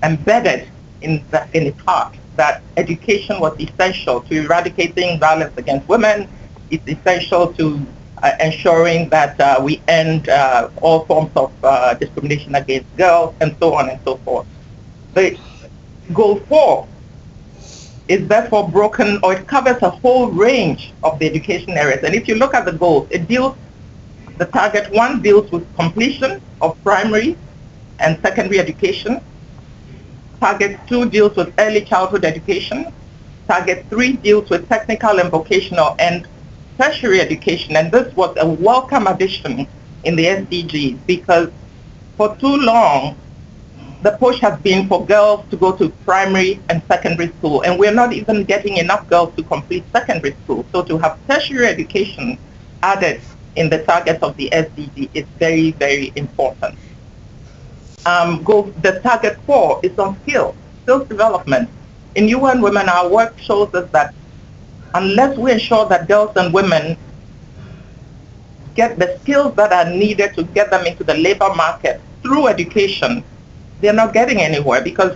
embedded in its heart, that education was essential to eradicating violence against women. It's essential to ensuring that we end all forms of discrimination against girls, and so on and so forth. The goal 4 is therefore broken, or it covers a whole range of the education areas. And if you look at the goals, the target 1 deals with completion of primary and secondary education. Target 2 deals with early childhood education. Target 3 deals with technical and vocational and tertiary education. And this was a welcome addition in the SDGs, because for too long, the push has been for girls to go to primary and secondary school, and we're not even getting enough girls to complete secondary school. So to have tertiary education added in the targets of the SDG is very, very important. The target 4 is on skills development. In UN Women, our work shows us that unless we ensure that girls and women get the skills that are needed to get them into the labor market through education, they're not getting anywhere, because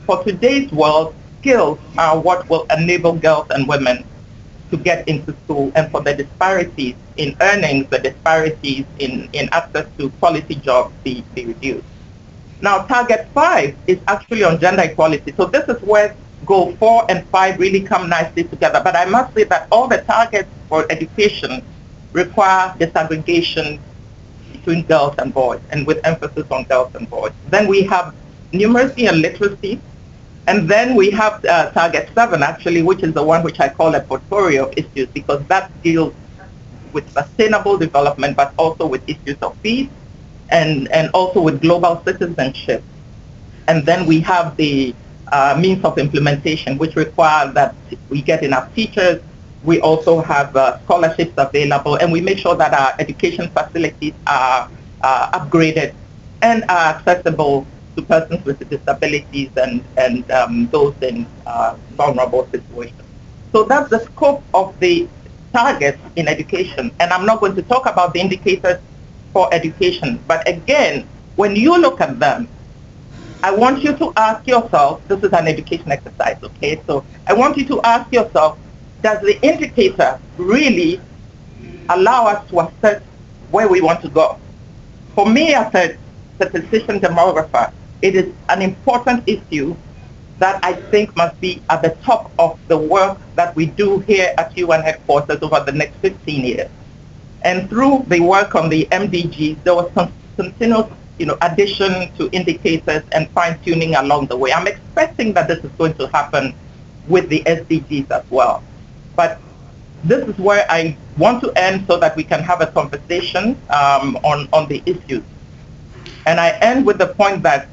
for today's world, skills are what will enable girls and women to get into school, and for the disparities in earnings, the disparities in access to quality jobs be reduced. Now, target 5 is actually on gender equality. So this is where goal 4 and 5 really come nicely together. But I must say that all the targets for education require disaggregation between girls and boys, and with emphasis on girls and boys. Then we have numeracy and literacy. And then we have target 7, actually, which is the one which I call a portfolio of issues, because that deals with sustainable development, but also with issues of peace, and also with global citizenship. And then we have the means of implementation, which require that we get enough teachers. We also have scholarships available, and we make sure that our education facilities are upgraded and are accessible to persons with disabilities and those in vulnerable situations. So that's the scope of the targets in education. And I'm not going to talk about the indicators for education. But again, when you look at them, I want you to ask yourself, this is an education exercise, okay? So I want you to ask yourself, does the indicator really allow us to assess where we want to go? For me, as a statistician demographer, it is an important issue that I think must be at the top of the work that we do here at UN headquarters over the next 15 years. And through the work on the MDGs, there was some continuous addition to indicators and fine-tuning along the way. I'm expecting that this is going to happen with the SDGs as well. But this is where I want to end so that we can have a conversation on the issues. And I end with the point that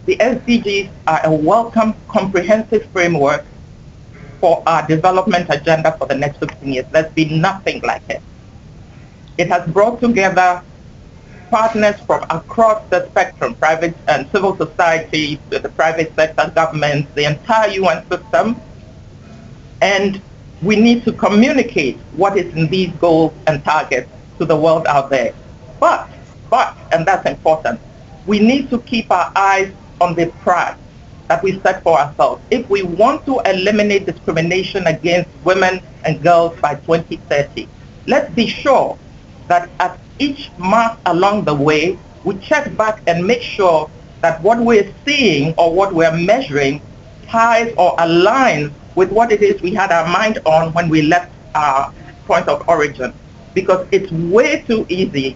the SDGs are a welcome, comprehensive framework for our development agenda for the next 15 years. There's been nothing like it. It has brought together partners from across the spectrum, private and civil society, the private sector, governments, the entire UN system. And we need to communicate what is in these goals and targets to the world out there. But, and that's important, we need to keep our eyes on the prize that we set for ourselves. If we want to eliminate discrimination against women and girls by 2030, let's be sure that at each mark along the way, we check back and make sure that what we're seeing or what we're measuring ties or aligns with what it is we had our mind on when we left our point of origin. Because it's way too easy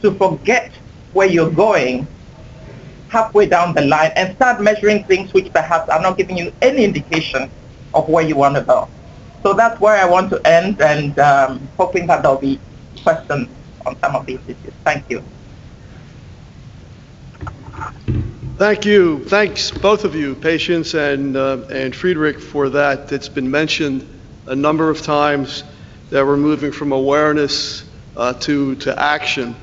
to forget where you're going halfway down the line and start measuring things which perhaps are not giving you any indication of where you want to go. So that's where I want to end, and hoping that there'll be questions on some of these issues. Thank you. Thank you. Thanks, both of you, Patience and Friedrich, for that. It's been mentioned a number of times that we're moving from awareness to action.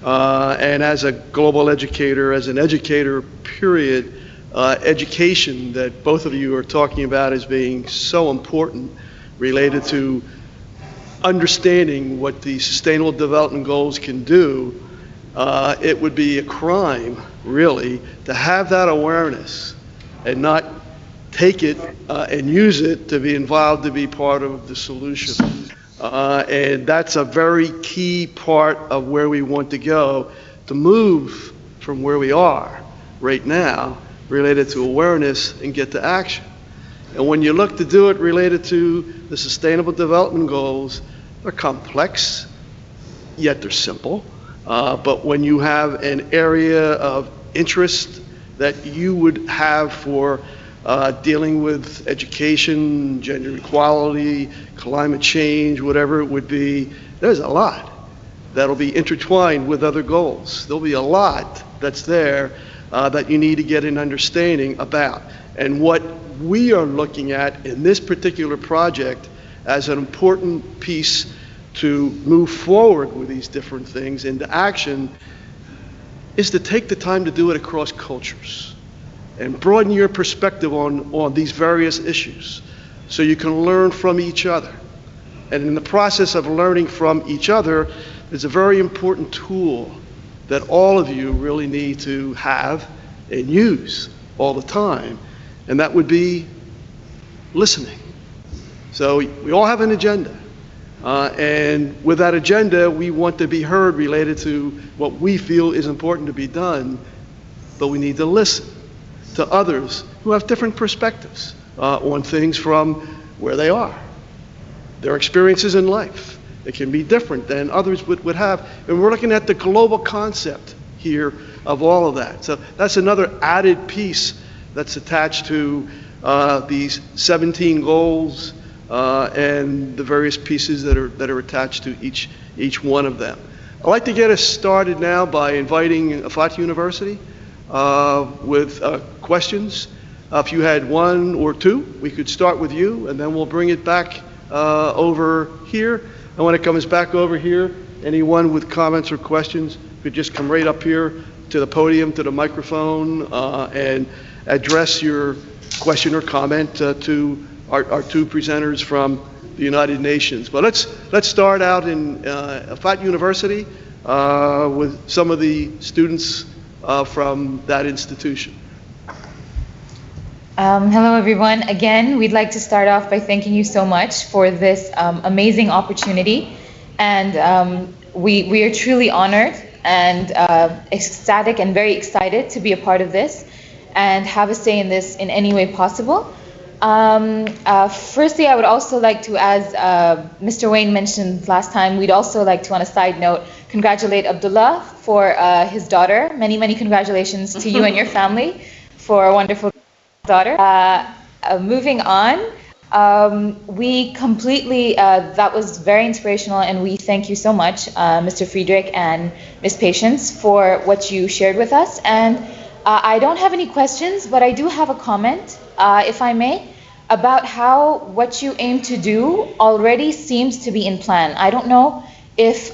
And as a global educator, as an educator, period, education that both of you are talking about as being so important related to understanding what the Sustainable Development Goals can do, it would be a crime, really, to have that awareness and not take it and use it to be involved, to be part of the solution. And that's a very key part of where we want to go, to move from where we are right now related to awareness and get to action. And when you look to do it related to the Sustainable Development Goals, they're complex, yet they're simple. But when you have an area of interest that you would have for dealing with education, gender equality, climate change, whatever it would be, there's a lot that'll be intertwined with other goals. There'll be a lot that's there that you need to get an understanding about. And what we are looking at in this particular project as an important piece to move forward with these different things into action is to take the time to do it across cultures and broaden your perspective on these various issues so you can learn from each other. And in the process of learning from each other, there's a very important tool that all of you really need to have and use all the time, and that would be listening. So we all have an agenda. And with that agenda, we want to be heard related to what we feel is important to be done, but we need to listen to others who have different perspectives on things from where they are, their experiences in life. It can be different than others would have. And we're looking at the global concept here of all of that. So that's another added piece that's attached to these 17 goals and the various pieces that are attached to each one of them. I'd like to get us started now by inviting Afat University with questions. If you had one or two, we could start with you, and then we'll bring it back over here. And when it comes back over here, anyone with comments or questions could just come right up here to the podium, to the microphone, and address your question or comment to our two presenters from the United Nations. But let's start out in Afat University with some of the students from that institution. Hello, everyone. Again, we'd like to start off by thanking you so much for this amazing opportunity. And we are truly honored and ecstatic and very excited to be a part of this and have a say in this in any way possible. Firstly, I would also like to, as Mr. Wayne mentioned last time, we'd also like to, on a side note, congratulate Abdullah for his daughter. Many, many congratulations to you and your family for a wonderful daughter. Moving on, we completely, that was very inspirational, and we thank you so much, Mr. Friedrich and Ms. Patience, for what you shared with us. And I don't have any questions, but I do have a comment, if I may, about how what you aim to do already seems to be in plan. I don't know if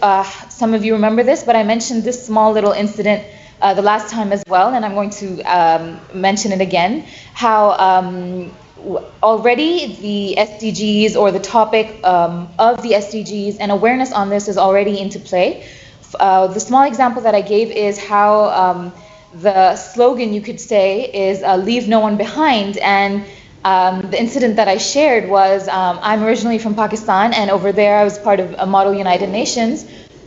some of you remember this, but I mentioned this small little incident the last time as well, and I'm going to mention it again, how already the SDGs or the topic of the SDGs and awareness on this is already into play. The small example that I gave is how the slogan, you could say, is leave no one behind, and the incident that I shared was I'm originally from Pakistan, and over there I was part of a Model United Nations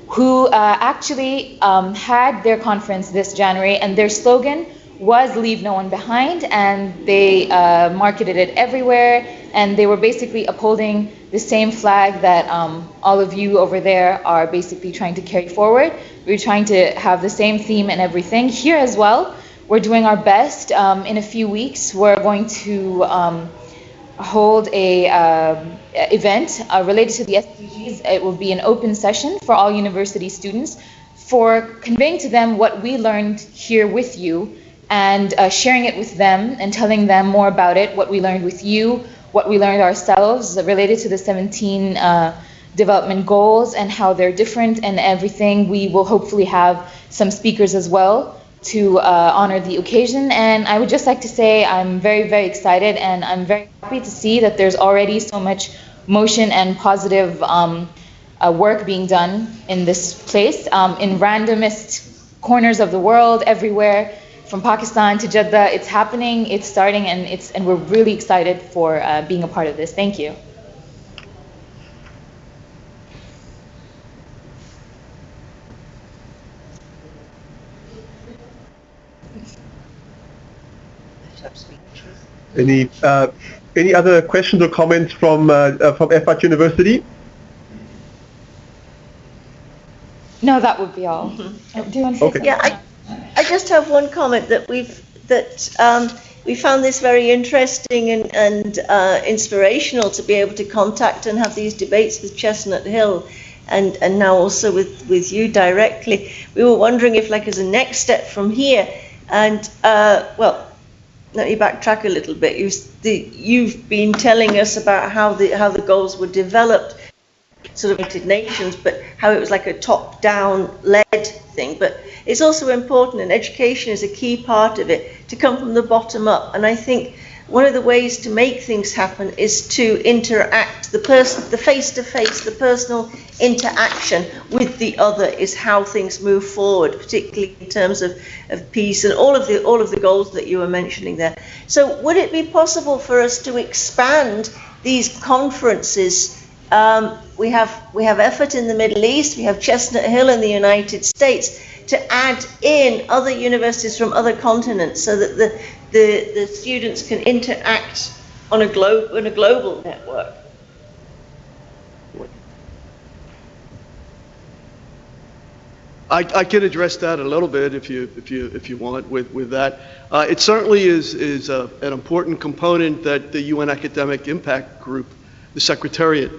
who actually had their conference this January, and their slogan was leave no one behind, and they marketed it everywhere, and they were basically upholding the same flag that all of you over there are basically trying to carry forward. We're trying to have the same theme and everything. Here as well, we're doing our best. In a few weeks, we're going to hold a event related to the SDGs. It will be an open session for all university students for conveying to them what we learned here with you, and sharing it with them and telling them more about it, what we learned with you, what we learned ourselves related to the 17 development goals and how they're different and everything. We will hopefully have some speakers as well to honor the occasion. And I would just like to say I'm very, very excited, and I'm very happy to see that there's already so much motion and positive work being done in this place, in randomest corners of the world, everywhere. From Pakistan to Jeddah, it's happening, it's starting, and we're really excited for being a part of this. Thank you. Any other questions or comments from FH University? No, that would be all. Do you want to say something? Yeah, I just have one comment that we found this very interesting and inspirational to be able to contact and have these debates with Chestnut Hill, and now also with you directly. We were wondering if, like, as a next step from here, and well, let me backtrack a little bit. You've been telling us about how the goals were developed, sort of United Nations, but how it was like a top-down led thing. But it's also important, and education is a key part of it, to come from the bottom up. And I think one of the ways to make things happen is to interact. The face-to-face, the personal interaction with the other is how things move forward, particularly in terms of peace and all of the goals that you were mentioning there. So would it be possible for us to expand these conferences? We have effort in the Middle East, we have Chestnut Hill in the United States, to add in other universities from other continents so that the students can interact on a global network. I can address that a little bit if you want with that. It certainly is an important component that the UN Academic Impact Group, the Secretariat,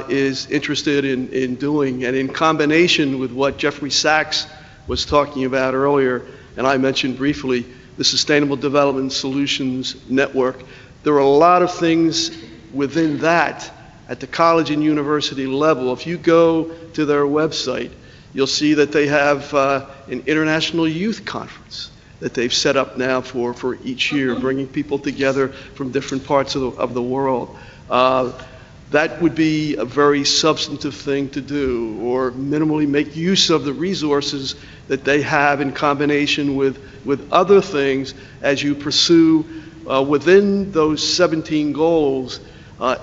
is interested in doing, and in combination with what Jeffrey Sachs was talking about earlier, and I mentioned briefly, the Sustainable Development Solutions Network. There are a lot of things within that at the college and university level. If you go to their website, you'll see that they have an International Youth Conference that they've set up now for each year, bringing people together from different parts of the world. That would be a very substantive thing to do, or minimally make use of the resources that they have in combination with other things as you pursue within those 17 goals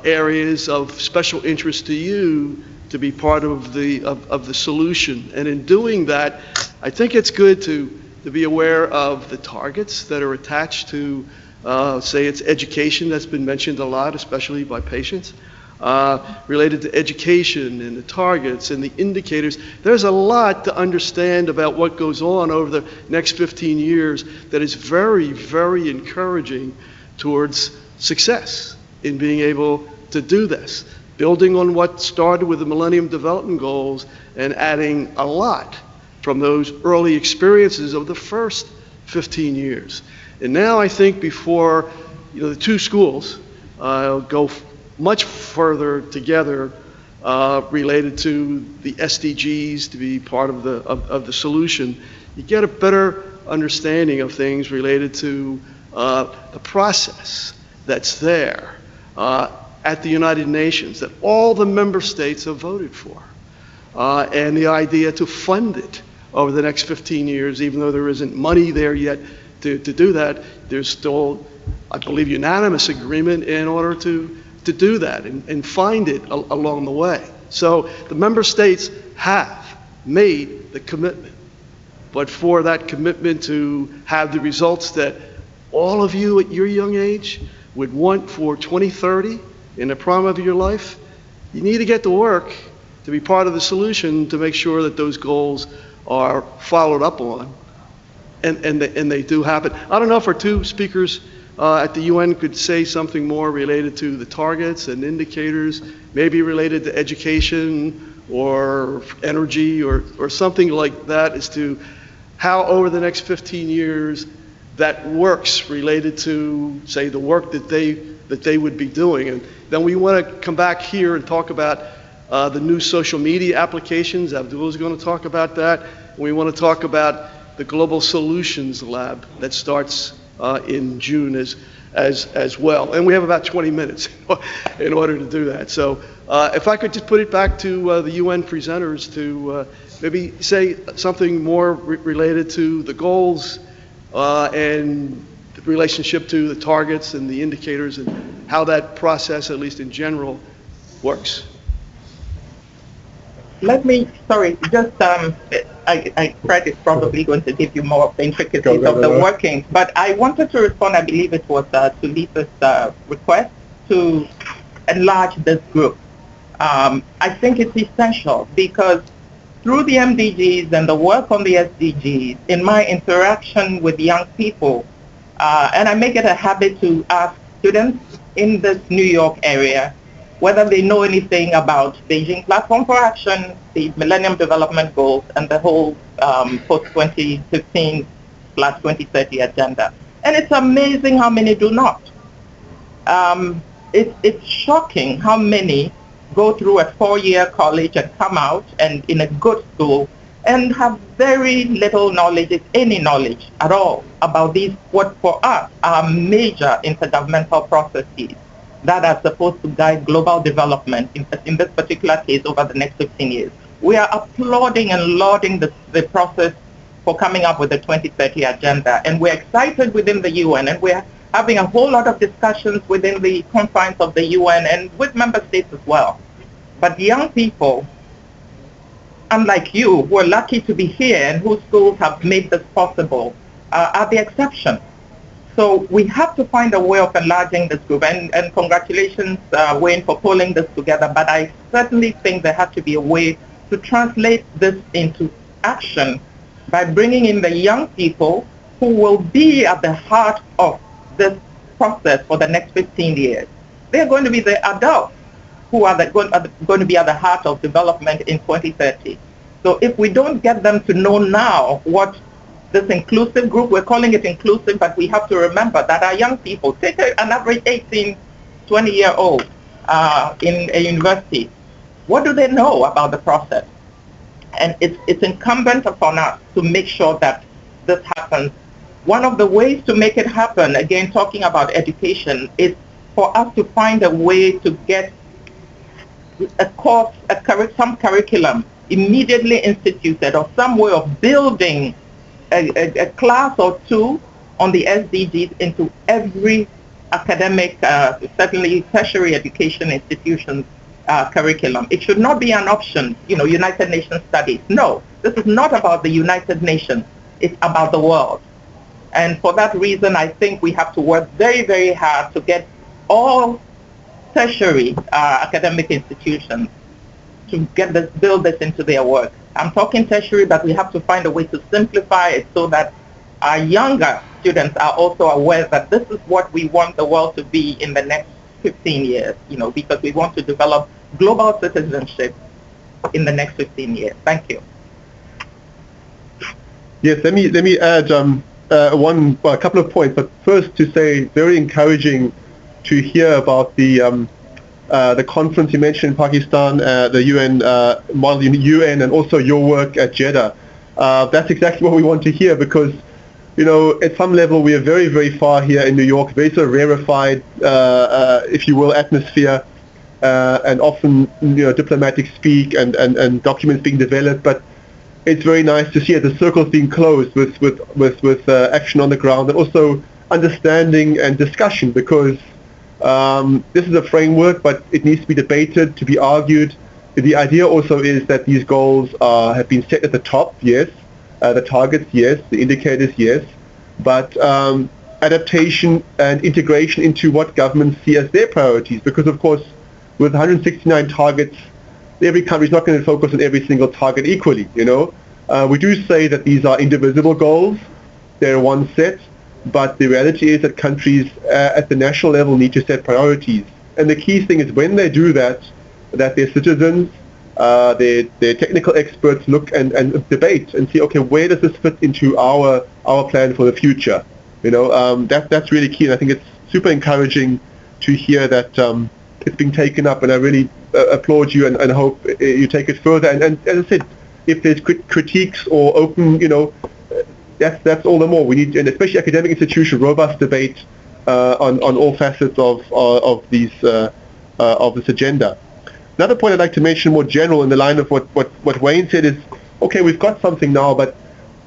areas of special interest to you to be part of the solution. And in doing that, I think it's good to be aware of the targets that are attached to, say, it's education that's been mentioned a lot, especially by patients. Related to education and the targets and the indicators. There's a lot to understand about what goes on over the next 15 years that is very, very encouraging towards success in being able to do this. Building on what started with the Millennium Development Goals and adding a lot from those early experiences of the first 15 years. And now I think before the two schools go much further together related to the SDGs to be part of the solution, you get a better understanding of things related to the process that's there at the United Nations that all the member states have voted for, and the idea to fund it over the next 15 years, even though there isn't money there yet to do that, there's still, I believe, unanimous agreement in order to do that and find it along the way. So the member states have made the commitment, but for that commitment to have the results that all of you at your young age would want for 2030 in the prime of your life, you need to get to work to be part of the solution to make sure that those goals are followed up on and they do happen. I don't know if our two speakers at the UN could say something more related to the targets and indicators, maybe related to education or energy or something like that, as to how over the next 15 years that works related to, say, the work that they would be doing. And then we want to come back here and talk about the new social media applications. Abdullah is going to talk about that. And we want to talk about the Global Solutions Lab that starts in June as well. And we have about 20 minutes in order to do that. So if I could just put it back to the UN presenters to maybe say something more related to the goals and the relationship to the targets and the indicators and how that process, at least in general, works. Let me, sorry, just, Fred is probably going to give you more of the intricacies of the workings, but I wanted to respond, I believe it was to Lisa's request to enlarge this group. I think it's essential because through the MDGs and the work on the SDGs, in my interaction with young people, and I make it a habit to ask students in this New York area whether they know anything about Beijing Platform for Action, the Millennium Development Goals, and the whole post-2015/2030 agenda. And it's amazing how many do not. It's shocking how many go through a 4-year college and come out and in a good school and have very little knowledge, if any knowledge at all, about these, what for us are major intergovernmental processes that are supposed to guide global development, in this particular case, over the next 15 years. We are applauding and lauding the process for coming up with the 2030 agenda, and we're excited within the UN, and we're having a whole lot of discussions within the confines of the UN and with member states as well. But young people, unlike you, who are lucky to be here and whose schools have made this possible, are the exception. So we have to find a way of enlarging this group, and congratulations, Wayne, for pulling this together, but I certainly think there has to be a way to translate this into action by bringing in the young people who will be at the heart of this process for the next 15 years. They're going to be the adults who are going to be at the heart of development in 2030. So if we don't get them to know now what this inclusive group, we're calling it inclusive, but we have to remember that our young people, take an average 18, 20-year-old in a university, what do they know about the process? And it's incumbent upon us to make sure that this happens. One of the ways to make it happen, again, talking about education, is for us to find a way to get a course, some curriculum immediately instituted, or some way of building a class or two on the SDGs into every academic, certainly tertiary education institution's curriculum. It should not be an option, United Nations studies. No, this is not about the United Nations. It's about the world. And for that reason, I think we have to work very, very hard to get all tertiary academic institutions to build this into their work. I'm talking tertiary, but we have to find a way to simplify it so that our younger students are also aware that this is what we want the world to be in the next 15 years, because we want to develop global citizenship in the next 15 years. Thank you. Yes, let me add a couple of points, but first to say very encouraging to hear about the the conference you mentioned in Pakistan, the UN model UN, and also your work at Jeddah. That's exactly what we want to hear, because at some level we are very, very far here in New York, very sort of rarefied, if you will, atmosphere, and often diplomatic speak and documents being developed. But it's very nice to see the circles being closed with action on the ground, and also understanding and discussion, because this is a framework, but it needs to be debated, to be argued. The idea also is that these goals have been set at the top, yes, the targets, yes, the indicators, yes, but adaptation and integration into what governments see as their priorities, because of course with 169 targets, every country is not going to focus on every single target equally. We do say that these are indivisible goals, they're one set, but the reality is that countries at the national level need to set priorities. And the key thing is when they do that their citizens, their technical experts look and debate and see, okay, where does this fit into our plan for the future? That's really key, and I think it's super encouraging to hear that it's being taken up, and I really applaud you and hope you take it further. And as I said, if there's critiques or open, that's all the more. We need, and especially academic institutions, robust debate on all facets of this agenda. Another point I'd like to mention more general in the line of what Wayne said is, okay, we've got something now, but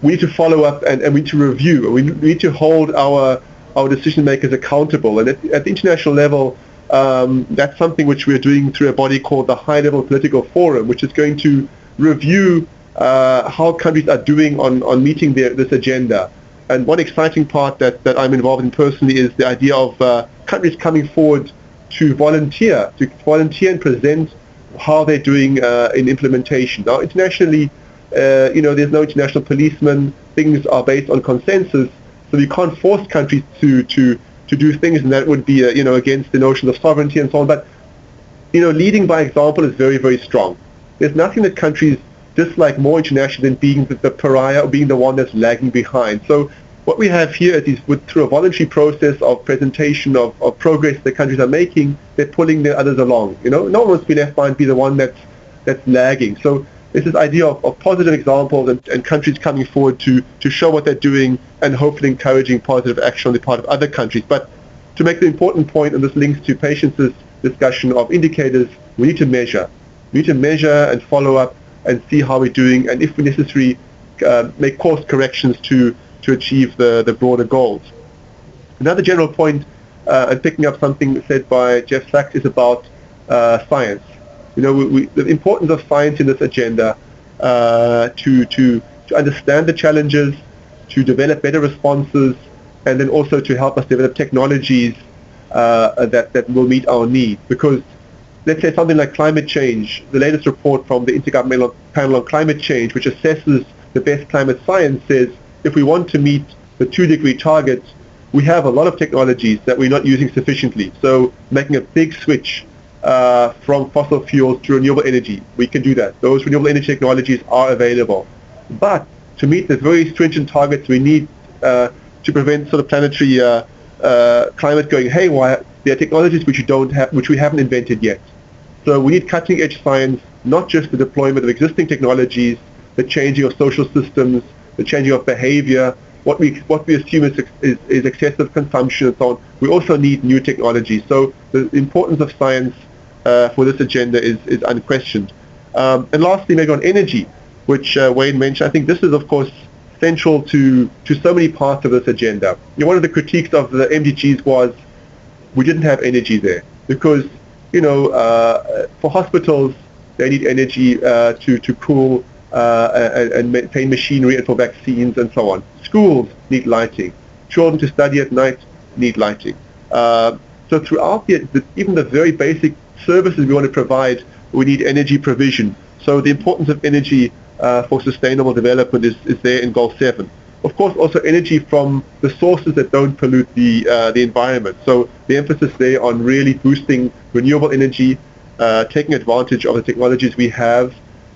we need to follow up and we need to review. We need to hold our decision makers accountable. And at the international level, that's something which we're doing through a body called the High Level Political Forum, which is going to review how countries are doing on meeting this agenda. And one exciting part that I'm involved in personally is the idea of countries coming forward to volunteer and present how they're doing in implementation. Now, internationally, there's no international policeman. Things are based on consensus, so you can't force countries to do things, and that would be against the notion of sovereignty and so on. But leading by example is very, very strong. There's nothing that countries dislike more internationally than being the pariah or being the one that's lagging behind. So what we have here is through a voluntary process of presentation of progress the countries are making, they're pulling the others along. No one wants to be left behind, be the one that's lagging. So there's this idea of positive examples and countries coming forward to show what they're doing and hopefully encouraging positive action on the part of other countries. But to make the important point, and this links to Patience's discussion of indicators, we need to measure. We need to measure and follow up and see how we're doing, and if necessary, make course corrections to achieve the broader goals. Another general point, and picking up something said by Jeff Sachs, is about science. The importance of science in this agenda to understand the challenges, to develop better responses, and then also to help us develop technologies that will meet our needs. Because let's say something like climate change, the latest report from the Intergovernmental Panel on Climate Change, which assesses the best climate science, says if we want to meet the 2-degree target, we have a lot of technologies that we're not using sufficiently. So making a big switch from fossil fuels to renewable energy, we can do that. Those renewable energy technologies are available. But to meet the very stringent targets we need to prevent sort of planetary climate going haywire, there are technologies which we haven't invented yet. So we need cutting-edge science, not just the deployment of existing technologies, the changing of social systems, the changing of behavior, what we assume is excessive consumption and so on. We also need new technologies. So the importance of science for this agenda is unquestioned. And lastly, maybe on energy, which Wayne mentioned, I think this is, of course, central to so many parts of this agenda. One of the critiques of the MDGs was we didn't have energy there because, for hospitals, they need energy to cool and maintain machinery and for vaccines and so on. Schools need lighting. Children to study at night need lighting. So throughout even the very basic services we want to provide, we need energy provision. So the importance of energy for sustainable development is there in Goal 7. Of course, also energy from the sources that don't pollute the environment. So the emphasis there on really boosting renewable energy, taking advantage of the technologies we have,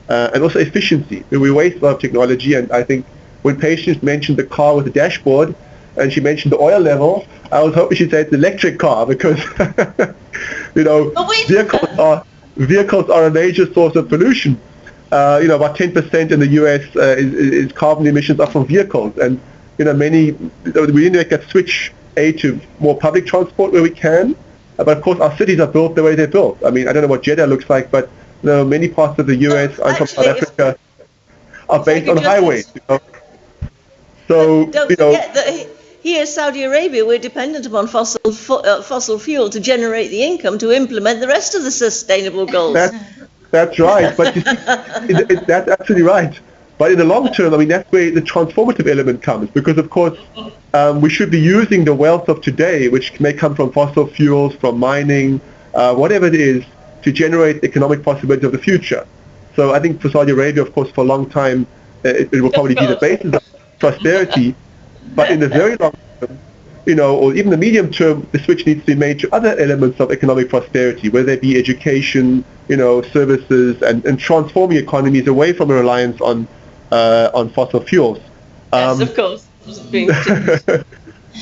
and also efficiency. We waste a lot of technology, and I think when Patience mentioned the car with the dashboard, and she mentioned the oil level. I was hoping she'd say it's an electric car because, you know, vehicles are a major source of pollution. You know, about 10% in the US is carbon emissions are from vehicles, and you know, we need to make that switch to more public transport where we can. But of course, our cities are built the way they're built. I mean, I don't know what Jeddah looks like, but you know, many parts of the US and from South Africa are based on highways. You know? So, don't forget that here in Saudi Arabia, we're dependent upon fossil fuel to generate the income to implement the rest of the sustainable goals. That's right. But you see, that's absolutely right. But in the long term, I mean, that's where the transformative element comes, because of course, we should be using the wealth of today, which may come from fossil fuels, from mining, whatever it is, to generate economic possibilities of the future. So I think for Saudi Arabia, of course, for a long time, it will probably be the basis of prosperity. But in the very long term, you know, or even the medium term, the switch needs to be made to other elements of economic prosperity, whether it be education, you know, services, and transforming economies away from a reliance on fossil fuels. Yes, of course.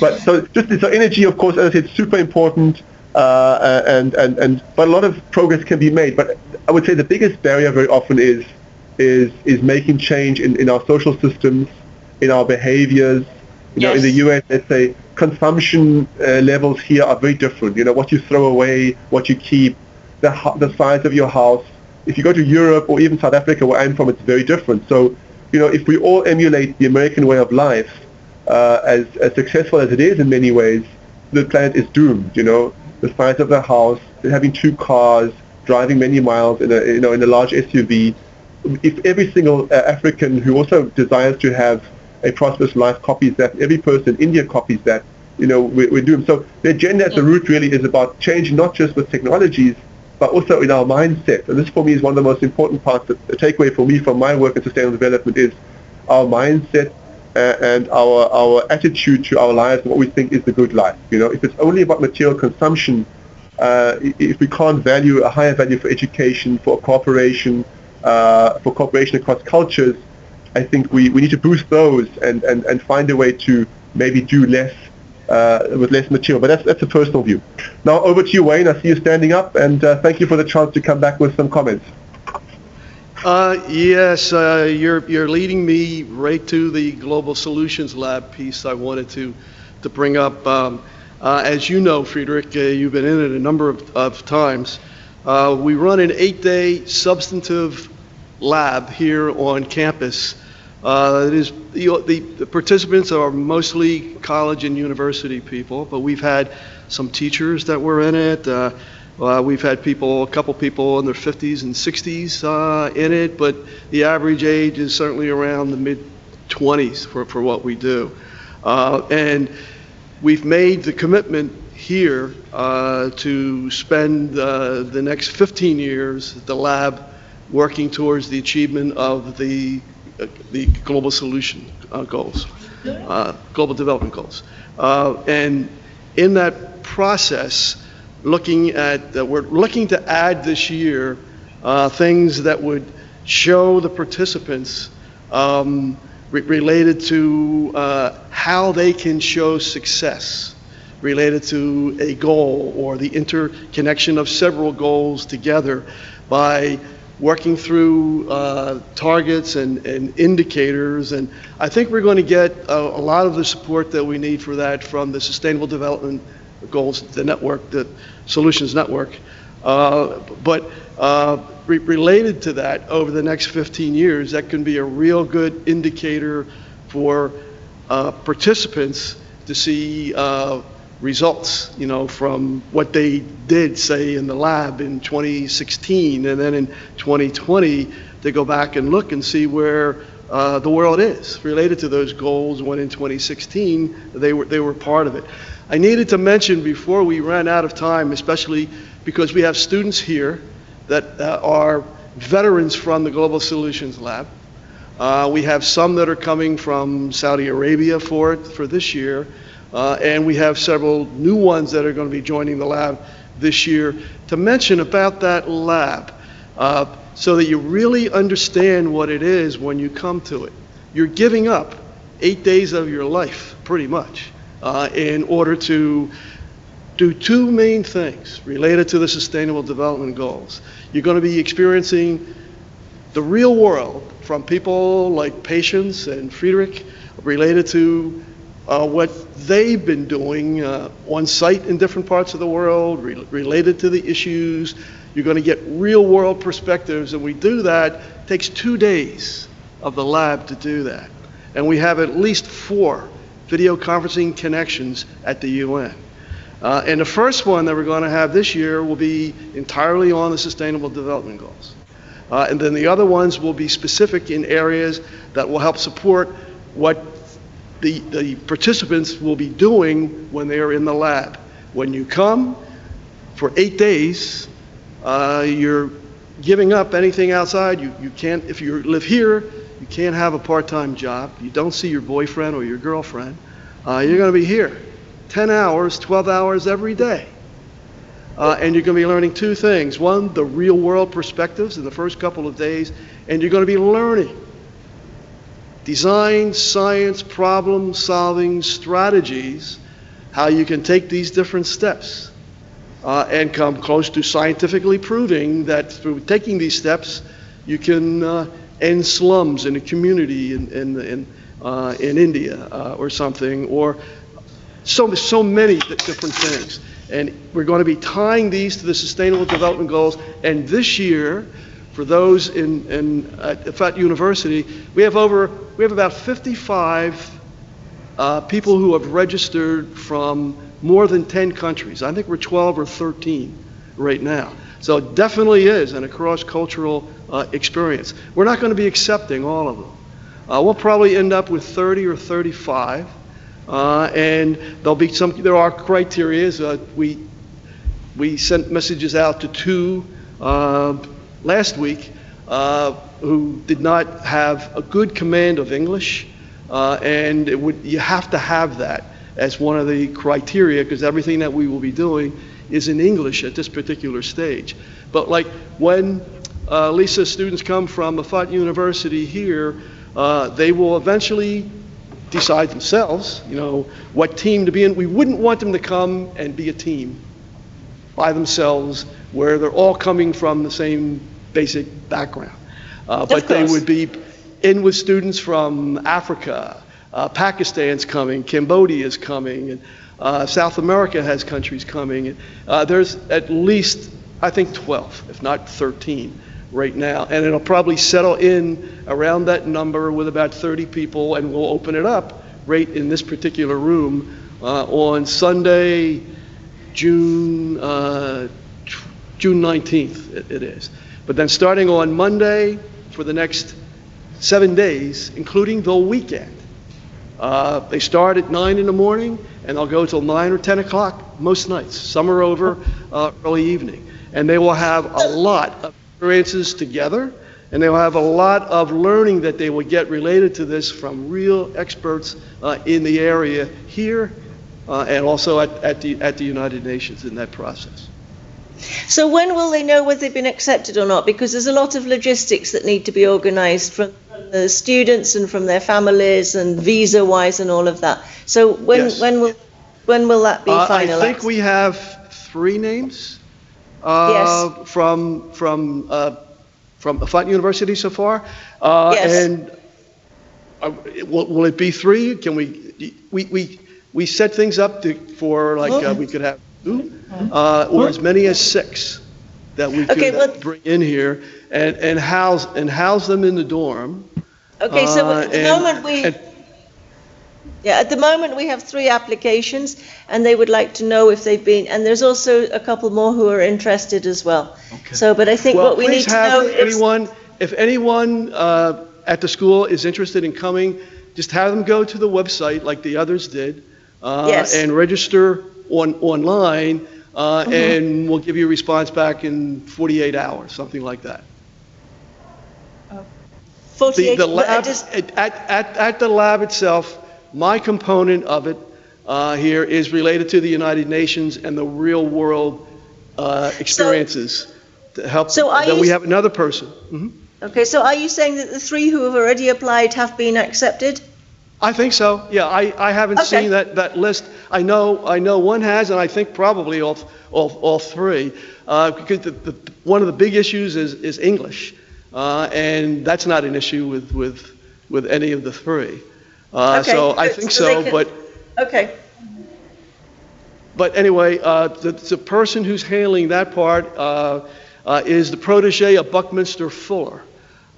But so energy, of course, as I said, super important, but a lot of progress can be made. But I would say the biggest barrier very often is making change in our social systems, in our behaviors. You know, in the US, let's say consumption levels here are very different. You know, what you throw away, what you keep, the size of your house. If you go to Europe or even South Africa, where I'm from, it's very different. So, you know, if we all emulate the American way of life, as successful as it is in many ways, the planet is doomed. You know, the size of the house, having 2 cars, driving many miles in a large SUV. If every single African who also desires to have a prosperous life copies that, every person in India copies that, you know, we're doomed. So the agenda at the root really is about change, not just with technologies, but also in our mindset. And this for me is one of the most important parts. The takeaway for me from my work in sustainable development is our mindset and our attitude to our lives and what we think is the good life. You know, if it's only about material consumption, if we can't value a higher value for education, for cooperation across cultures, I think we need to boost those and find a way to maybe do less with less material. But that's a personal view. Now over to you, Wayne. I see you standing up, and thank you for the chance to come back with some comments. Yes, you're leading me right to the Global Solutions Lab piece I wanted to bring up. As you know, Friedrich, you've been in it a number of times. We run an 8-day substantive lab here on campus. It is the participants are mostly college and university people, but we've had some teachers that were in it. We've had a couple people in their 50s and 60s in it, but the average age is certainly around the mid-20s for what we do. And we've made the commitment here to spend the next 15 years at the lab working towards the achievement of the global solution goals, global development goals. And in that process, we're looking to add this year things that would show the participants related to how they can show success related to a goal or the interconnection of several goals together by working through targets and indicators. And I think we're going to get a lot of the support that we need for that from the Sustainable Development Goals, the network, the Solutions Network. But related to that, over the next 15 years, that can be a real good indicator for participants to see results, you know, from what they did, say, in the lab in 2016, and then in 2020, they go back and look and see where the world is related to those goals, when in 2016 they were part of it. I needed to mention before we ran out of time, especially because we have students here that are veterans from the Global Solutions Lab. We have some that are coming from Saudi Arabia for this year. And we have several new ones that are going to be joining the lab this year. To mention about that lab, so that you really understand what it is when you come to it. You're giving up 8 days of your life, pretty much, in order to do two main things related to the Sustainable Development Goals. You're going to be experiencing the real world from people like Patience and Friedrich related to what they've been doing on site in different parts of the world, related to the issues. You're going to get real world perspectives, and we do that. It takes 2 days of the lab to do that. And we have at least 4 video conferencing connections at the UN. And the first one that we're going to have this year will be entirely on the Sustainable Development Goals. And then the other ones will be specific in areas that will help support what the participants will be doing when they are in the lab. When you come for 8 days, you're giving up anything outside. You can't, if you live here, you can't have a part-time job. You don't see your boyfriend or your girlfriend. You're going to be here 10 hours, 12 hours every day. And you're going to be learning 2 things. One, the real world perspectives in the first couple of days, and you're going to be learning design, science, problem solving strategies, how you can take these different steps and come close to scientifically proving that through taking these steps, you can end slums in a community in India or something, or so many different things. And we're going to be tying these to the Sustainable Development Goals. And this year, for those at FAT University, we have about 55 people who have registered from more than 10 countries. I think we're 12 or 13 right now. So it definitely is an cross-cultural experience. We're not going to be accepting all of them. We'll probably end up with 30 or 35. And there are criteria. We sent messages out to 2 last week who did not have a good command of English, and you have to have that as one of the criteria, because everything that we will be doing is in English at this particular stage. But like when Lisa's students come from FAT University here, they will eventually decide themselves, what team to be in. We wouldn't want them to come and be a team by themselves where they're all coming from the same basic background. But they would be in with students from Africa, Pakistan's coming, Cambodia's coming, and South America has countries coming. There's at least, I think, 12, if not 13 right now. And it'll probably settle in around that number with about 30 people, and we'll open it up right in this particular room on Sunday, June 19th it is. But then starting on Monday for the next 7 days, including the weekend, they start at 9 in the morning and they'll go till 9 or 10 o'clock most nights. Some are over early evening. And they will have a lot of experiences together, and they will have a lot of learning that they will get related to this from real experts in the area here and also at the United Nations in that process. So when will they know whether they've been accepted or not? Because there's a lot of logistics that need to be organized from the students and from their families and visa-wise and all of that. So when will that be finalized? I think we have 3 names from FAT University so far. And will it be 3? Can we set things up for like we could have 2 or as many as 6 that we could bring in here and house them in the dorm. Okay, so at the moment we have 3 applications, and they would like to know if they've been, and there's also a couple more who are interested as well. Okay. So, but I think what we need to know is... If anyone at the school is interested in coming, just have them go to the website like the others did and register online, and we'll give you a response back in 48 hours, something like that. 48 the lab, at the lab itself, my component of it here is related to the United Nations and the real world experiences to help. So then we have another person. Mm-hmm. Okay, so are you saying that the 3 who have already applied have been accepted? I think so. Yeah, I haven't Okay. seen that list. I know one has, and I think probably all three. Because one of the big issues is English, and that's not an issue with any of the three. Okay, So I good. think So they so, can- Okay. but anyway, the person who's handling that part is the protege of Buckminster Fuller,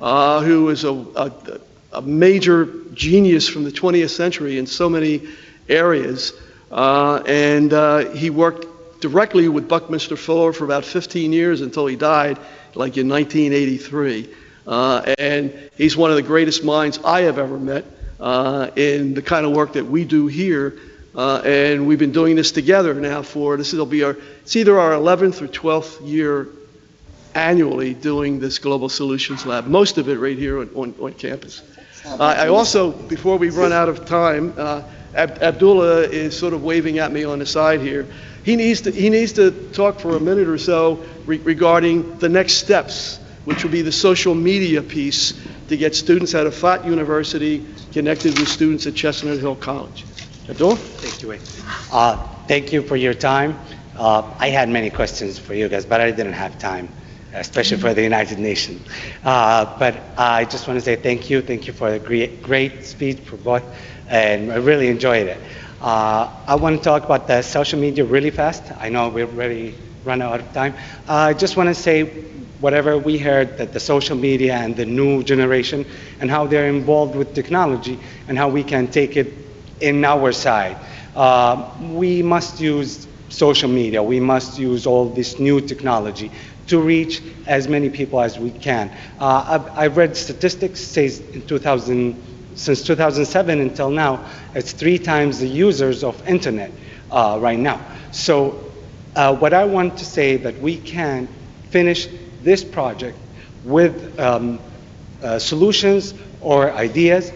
who is a major genius from the 20th century in so many areas. And he worked directly with Buckminster Fuller for about 15 years until he died, like in 1983. And he's one of the greatest minds I have ever met in the kind of work that we do here. And we've been doing this together now it's either our 11th or 12th year annually doing this Global Solutions Lab, most of it right here on campus. I also, before we run out of time, Abdullah is sort of waving at me on the side here. He needs to talk for a minute or so regarding the next steps, which will be the social media piece to get students out of Fat University connected with students at Chestnut Hill College. Abdullah? Thank you, Wayne. Thank you for your time. I had many questions for you guys, but I didn't have time, especially for the United Nations. But I just want to say thank you. Thank you for a great speech for both, and I really enjoyed it. I want to talk about the social media really fast. I know we've already run out of time. I just want to say whatever we heard, that the social media and the new generation and how they're involved with technology and how we can take it in our side. We must use social media. We must use all this new technology to reach as many people as we can. I've read statistics says since 2007 until now, it's 3 times the users of internet right now. So what I want to say that we can finish this project with solutions or ideas,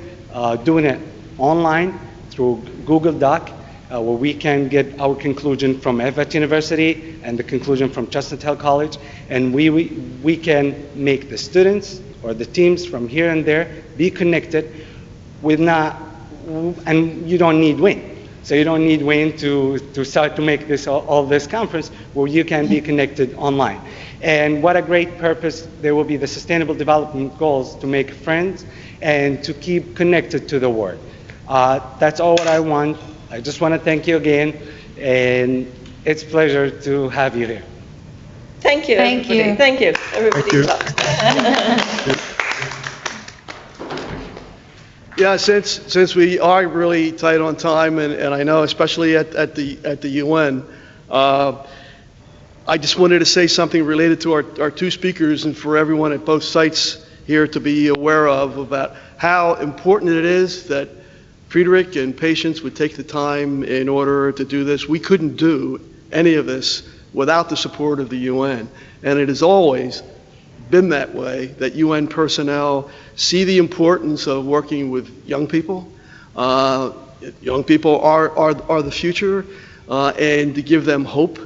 doing it online through Google Doc, where we can get our conclusion from FAT University and the conclusion from Chestnut Hill College, and we can make the students or the teams from here and there be connected and you don't need Wayne. So you don't need Wayne to start to make all this conference where you can be connected online. And what a great purpose. There will be the Sustainable Development Goals to make friends and to keep connected to the world. That's all what I want. I just want to thank you again, and it's a pleasure to have you here. Thank you, Thank everybody. you. Thank you. Everybody Thank you. claps. Yeah, since we are really tight on time, and I know especially at the UN, I just wanted to say something related to our 2 speakers and for everyone at both sites here to be aware of about how important it is that Friedrich and Patience would take the time in order to do this. We couldn't do any of this without the support of the UN, and it has always been that way, that UN personnel see the importance of working with young people. Young people are the future, and to give them hope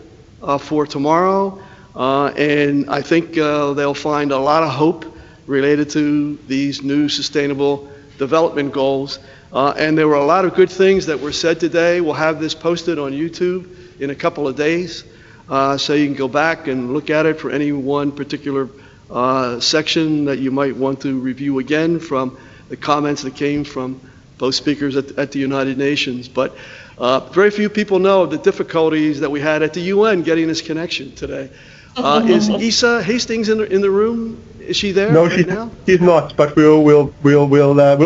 for tomorrow. And I think they'll find a lot of hope related to these new sustainable development goals. And there were a lot of good things that were said today. We'll have this posted on YouTube in a couple of days, so you can go back and look at it for any one particular section that you might want to review again from the comments that came from both speakers at the United Nations. But very few people know of the difficulties that we had at the UN getting this connection today. Is Issa Hastings in the room? Is she there No, right now? she's not. But we'll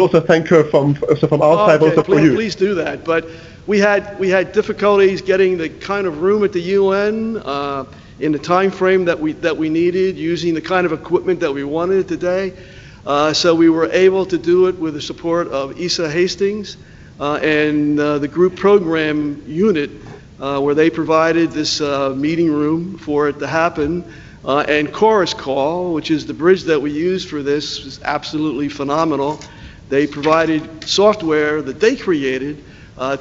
also thank her from our side, Okay, also for you. please do that. But we had difficulties getting the kind of room at the UN in the time frame that we needed, using the kind of equipment that we wanted today. So we were able to do it with the support of Issa Hastings and the group program unit, where they provided this meeting room for it to happen. And Chorus Call, which is the bridge that we use for this, was absolutely phenomenal. They provided software that they created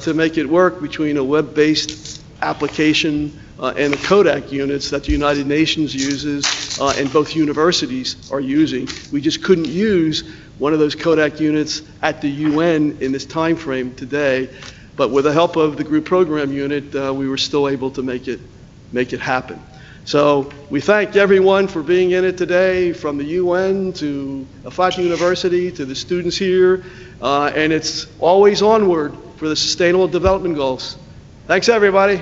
to make it work between a web-based application and the Kodak units that the United Nations uses and both universities are using. We just couldn't use one of those Kodak units at the UN in this time frame today. But with the help of the group program unit, we were still able to make it happen. So we thank everyone for being in it today, from the UN to Afata University to the students here, and it's always onward for the Sustainable Development Goals. Thanks, everybody.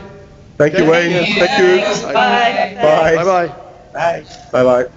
Thank you, Wayne. Thank you. Bye. Bye-bye. Bye. Bye-bye.